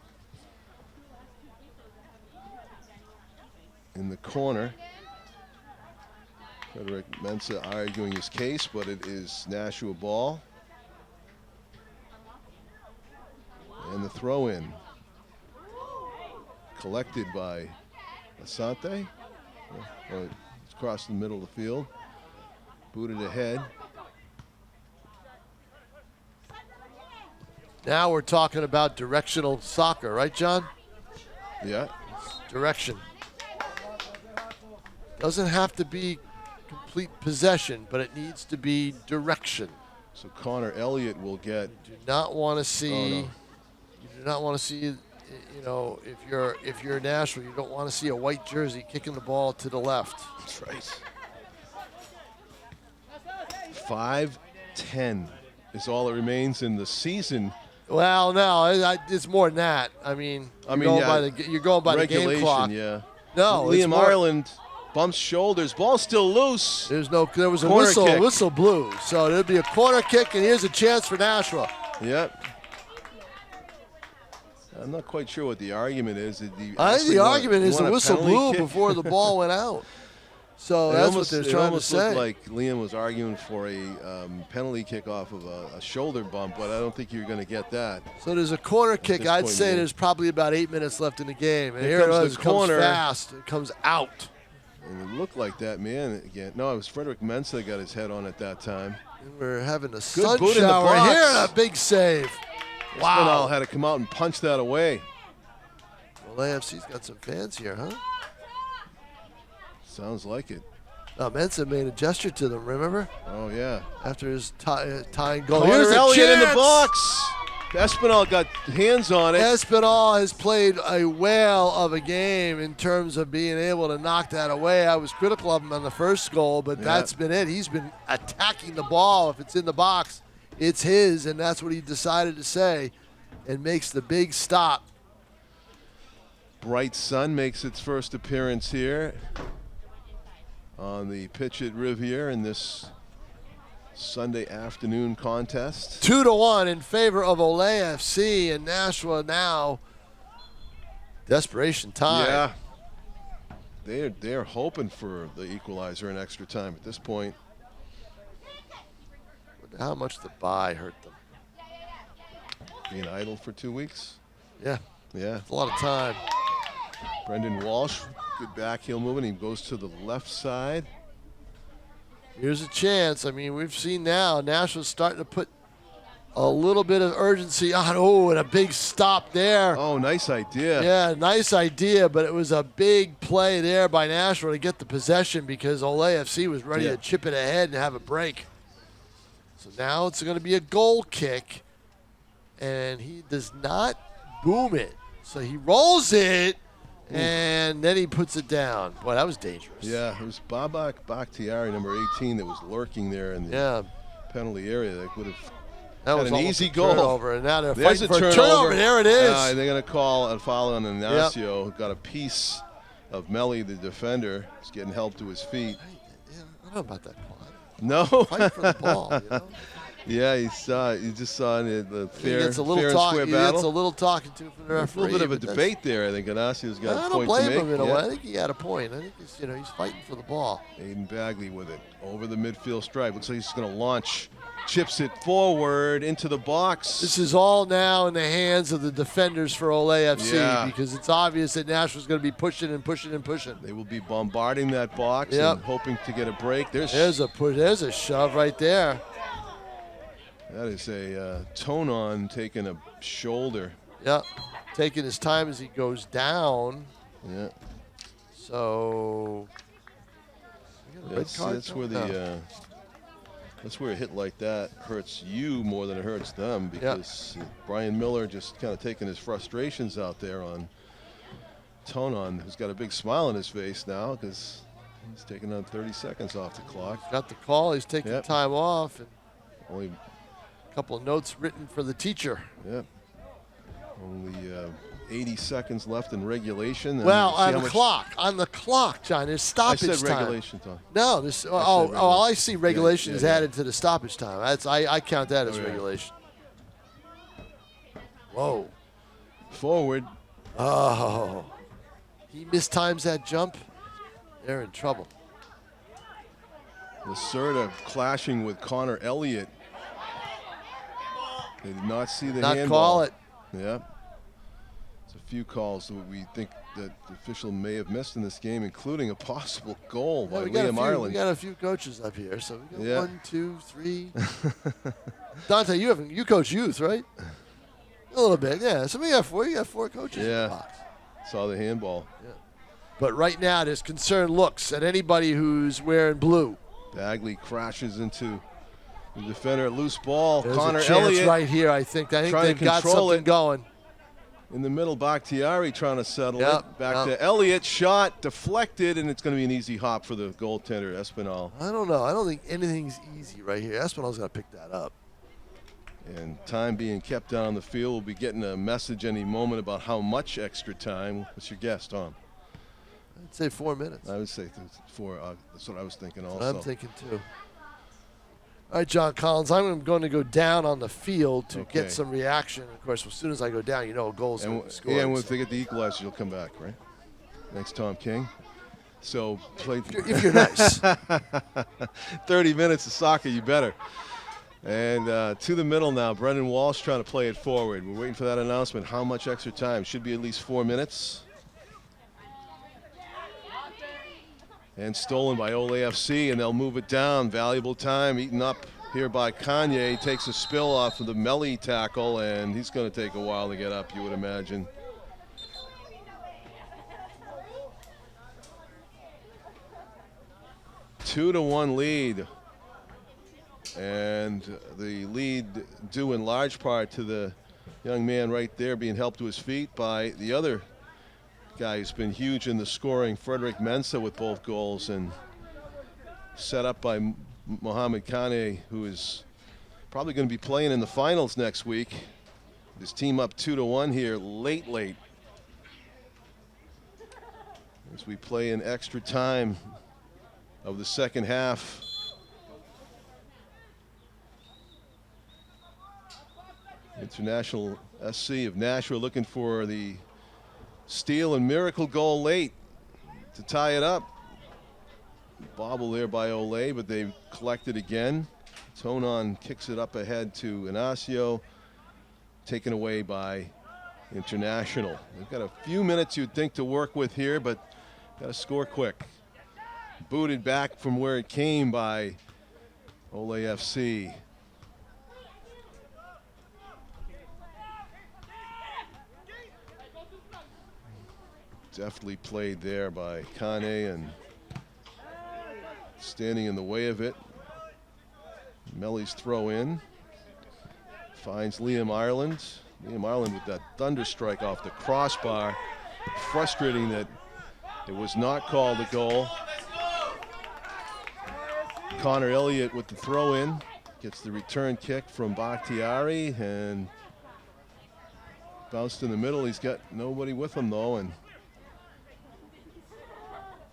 In the corner, Frederick Mensah arguing his case, but it is Nashua ball. And the throw in. Collected by Asante. It's across the middle of the field. Booted ahead. Now we're talking about directional soccer, right, John? Yeah. Direction. Doesn't have to be complete possession, but it needs to be direction. So Connor Elliott will get. Do not want to see. Oh, no. You do not want to see. If you're Nashville, you don't want to see a white jersey kicking the ball to the left. That's right. 5-10 is all that remains in the season. Well, no, it's more than that. I mean, you're going by the game clock. Yeah. No, Liam Ireland bumps shoulders. Ball still loose. There was a Corner whistle. kick. Whistle blew. So there'll be a corner kick, and here's a chance for Nashua. Yep. I'm not quite sure what the argument is. I think the argument is the whistle blew kick? before the ball went out. So that's what they're trying to say. Looked like Liam was arguing for a penalty kick off of a shoulder bump, but I don't think you're going to get that. So there's a corner kick. this I'd point, say yeah. there's probably about 8 minutes left in the game. And Here here it comes is. the It comes corner. fast. It comes out. And it looked like that man again. No, it was Frederick Mensah that got his head on at that time. And we're having a Good sun boot in the shower box. here and a big save. Wow. Had to come out and punch that away. Well, AFC's got some fans here, huh? Sounds like it. Mensah made a gesture to them, remember? Oh, yeah. After his tying goal. Connor Here's a Elliott in the chance! box. Espinal got hands on it. Espinal has played a whale of a game in terms of being able to knock that away. I was critical of him on the first goal, but that's been it. He's been attacking the ball. If it's in the box, it's his, and that's what he decided to say, and makes the big stop. Bright Sun makes its first appearance here on the pitch at Rivier in this Sunday afternoon contest. 2-1 in favor of Ole FC, and Nashua now desperation time. Yeah, they're hoping for the equalizer in extra time at this point. Wonder how much the bye hurt them. Being idle for 2 weeks. Yeah, Yeah. it's a lot of time. Brendan Walsh, good backheel movement. He goes to the left side. Here's a chance. I mean, we've seen now Nashua's starting to put a little bit of urgency on. Oh, and a big stop there. Oh, nice idea. Yeah, nice idea, but it was a big play there by Nashua to get the possession because Ole FC was ready to chip it ahead and have a break. So now it's going to be a goal kick, and he does not boom it. So he rolls it, and then he puts it down. Boy, that was dangerous. Yeah, it was Babak Bakhtiari, number 18, that was lurking there in the penalty area. That would have That was an almost easy a goal. turnover, and now they're There's fighting a for turnover. There it is. They're going to call a foul on Ignacio. Who got a piece of Merril, the defender. He's getting help to his feet. Yeah, I don't know about that call. No. Fight for the ball, you know? Yeah, you just saw the fair and square He battle. gets a little talking to from the referee. A little bit of a but that's- debate there. I think Ignacio's got a I point don't blame to make. him in a Yeah. way. I think he had a point. I think he's fighting for the ball. Aiden Bagley with it over the midfield stripe. Looks like he's going to launch, chips it forward into the box. This is all now in the hands of the defenders for Ole FC because it's obvious that Nashua's going to be pushing and pushing and pushing. They will be bombarding that box and hoping to get a break. There's a shove right there. That is a Tonon taking a shoulder. Yeah, taking his time as he goes down. Yeah. So that's where that's where a hit like that hurts you more than it hurts them, because Brian Miller just kind of taking his frustrations out there on Tonon, who's got a big smile on his face now because he's taking on 30 seconds off the clock. Got the call. He's taking time off. And only a couple of notes written for the teacher. Yep. Only 80 seconds left in regulation. Well, on the clock, John. There's stoppage time. I said regulation time. No, this. I see. Regulation is added to the stoppage time. That's I count that as regulation. Whoa. Forward. Oh. He mistimes that jump. They're in trouble. Lacerda clashing with Connor Elliott. They did not see the handball. Not call it. Yeah. It's a few calls that we think that the official may have missed in this game, including a possible goal by Liam Ireland. We got a few coaches up here, so we got 1, 2, 3. Dante, you coach youth, right? A little bit, yeah. So we got 4. You got 4 coaches in the box. Saw the handball. Yeah. But right now, there's concerned looks at anybody who's wearing blue. Bagley crashes into the defender, loose ball. There's Connor a chance Elliott right here. I think they've got something going. In the middle, Bakhtiari trying to settle it. Back to Elliott, shot deflected, and it's going to be an easy hop for the goaltender, Espinal. I don't know. I don't think anything's easy right here. Espinal's going to pick that up. And time being kept down on the field. We'll be getting a message any moment about how much extra time. What's your guess, Tom? I'd say 4 minutes. I would say 4. That's what I was thinking also. I'm thinking too. All right, John Collins, I'm going to go down on the field to get some reaction. Of course, as soon as I go down, a goal's going to score. Yeah, and if they get the equalizer, you'll come back, right? Thanks, Tom King. So, if you're nice. 30 minutes of soccer, you better. And to the middle now, Brendan Walsh trying to play it forward. We're waiting for that announcement. How much extra time? Should be at least 4 minutes. And stolen by Ole FC, and they'll move it down. Valuable time eaten up here by Kanye. Takes a spill off of the Merril tackle, and he's going to take a while to get up, you would imagine. A 2-1 lead. And the lead due in large part to the young man right there being helped to his feet by the other guy who's been huge in the scoring, Frederick Mensah, with both goals, and set up by Mohamed Kane, who is probably going to be playing in the finals next week. His team up 2-1 here late. As we play in extra time of the second half. International SC of Nashua looking for the steal and miracle goal late to tie it up. Bobble there by Ole, but they collect it again. Tonon kicks it up ahead to Ignacio, taken away by International. They've got a few minutes you'd think to work with here, but got to score quick. Booted back from where it came by Ole FC. Deftly played there by Kane, and standing in the way of it. Melly's throw in. Finds Liam Ireland. Liam Ireland with that thunder strike off the crossbar. Frustrating that it was not called a goal. Connor Elliott with the throw in. Gets the return kick from Bakhtiari and bounced in the middle. He's got nobody with him though, and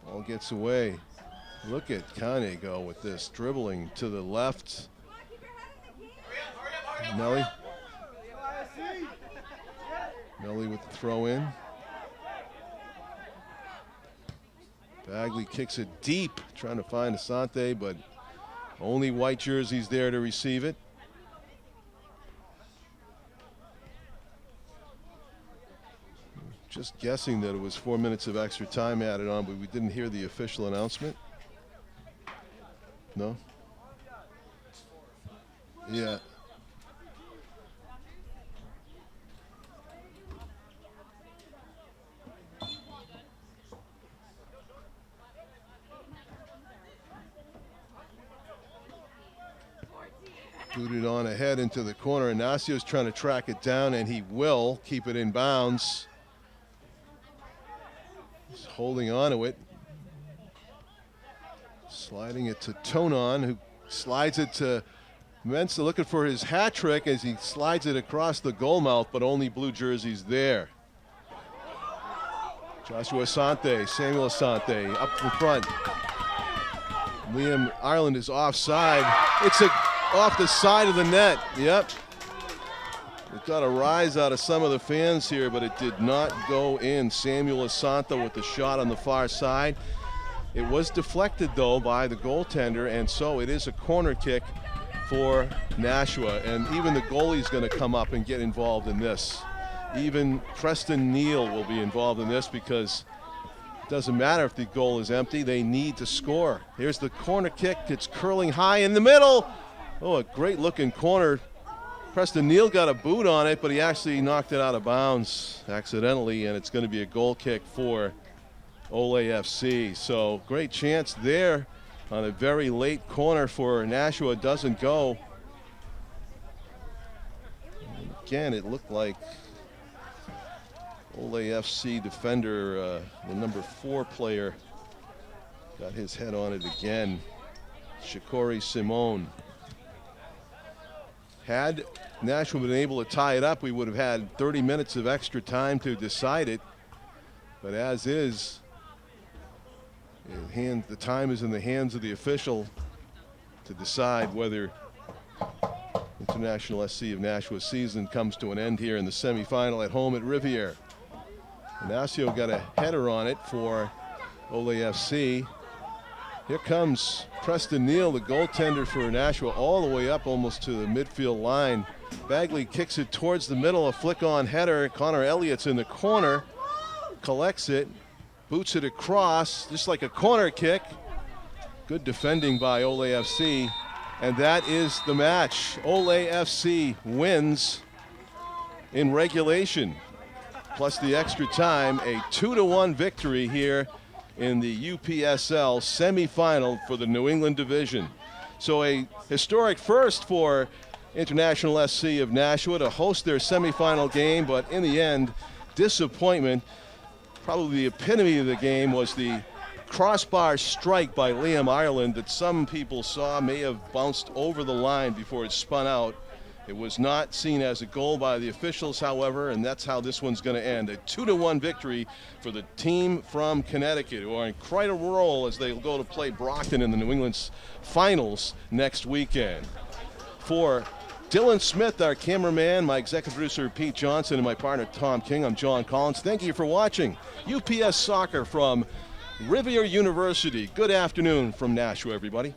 ball gets away. Look at Kane go with this, dribbling to the left. Nelly with the throw in. Bagley kicks it deep, trying to find Asante, but only white jerseys there to receive it. Just guessing that it was 4 minutes of extra time added on, but we didn't hear the official announcement. No? Yeah. Booted on ahead into the corner. Inaccio's trying to track it down, and he will keep it in bounds. He's holding on to it. Sliding it to Tonon, who slides it to Mensah, looking for his hat trick as he slides it across the goal mouth, but only blue jerseys there. Joshua Asante, Samuel Asante up in front. Liam Ireland is offside. It's off the side of the net. Yep. It got a rise out of some of the fans here, but it did not go in. Samuel Asante with the shot on the far side. It was deflected, though, by the goaltender, and so it is a corner kick for Nashua. And even the goalie's going to come up and get involved in this. Even Preston Neal will be involved in this because it doesn't matter if the goal is empty. They need to score. Here's the corner kick. It's curling high in the middle. Oh, a great-looking corner. Preston Neal got a boot on it, but he actually knocked it out of bounds accidentally, and it's going to be a goal kick for Ole FC. So great chance there on a very late corner for Nashua. Doesn't go. And again, it looked like Ole FC defender, the number 4 player, got his head on it again. Shikori Simone. Had Nashua been able to tie it up, we would have had 30 minutes of extra time to decide it. But as is, the time is in the hands of the official to decide whether International SC of Nashua season comes to an end here in the semifinal at home at Rivier. Inacio got a header on it for Ole FC. Here comes Preston Neal, the goaltender for Nashua, all the way up almost to the midfield line. Bagley kicks it towards the middle, a flick-on header. Connor Elliott's in the corner, collects it, boots it across, just like a corner kick. Good defending by Ole FC, and that is the match. Ole FC wins in regulation, plus the extra time, a 2-1 victory here in the UPSL semifinal for the New England division. So a historic first for International SC of Nashua to host their semifinal game, but in the end, disappointment. Probably the epitome of the game was the crossbar strike by Liam Ireland that some people saw may have bounced over the line before it spun out. It was not seen as a goal by the officials, however, and that's how this one's going to end. A 2-1 victory for the team from Connecticut, who are in quite a roll as they go to play Brockton in the New England's finals next weekend. For Dylan Smith, our cameraman, my executive producer Pete Johnson, and my partner Tom King, I'm John Collins. Thank you for watching UPS Soccer from Rivier University. Good afternoon from Nashua, everybody.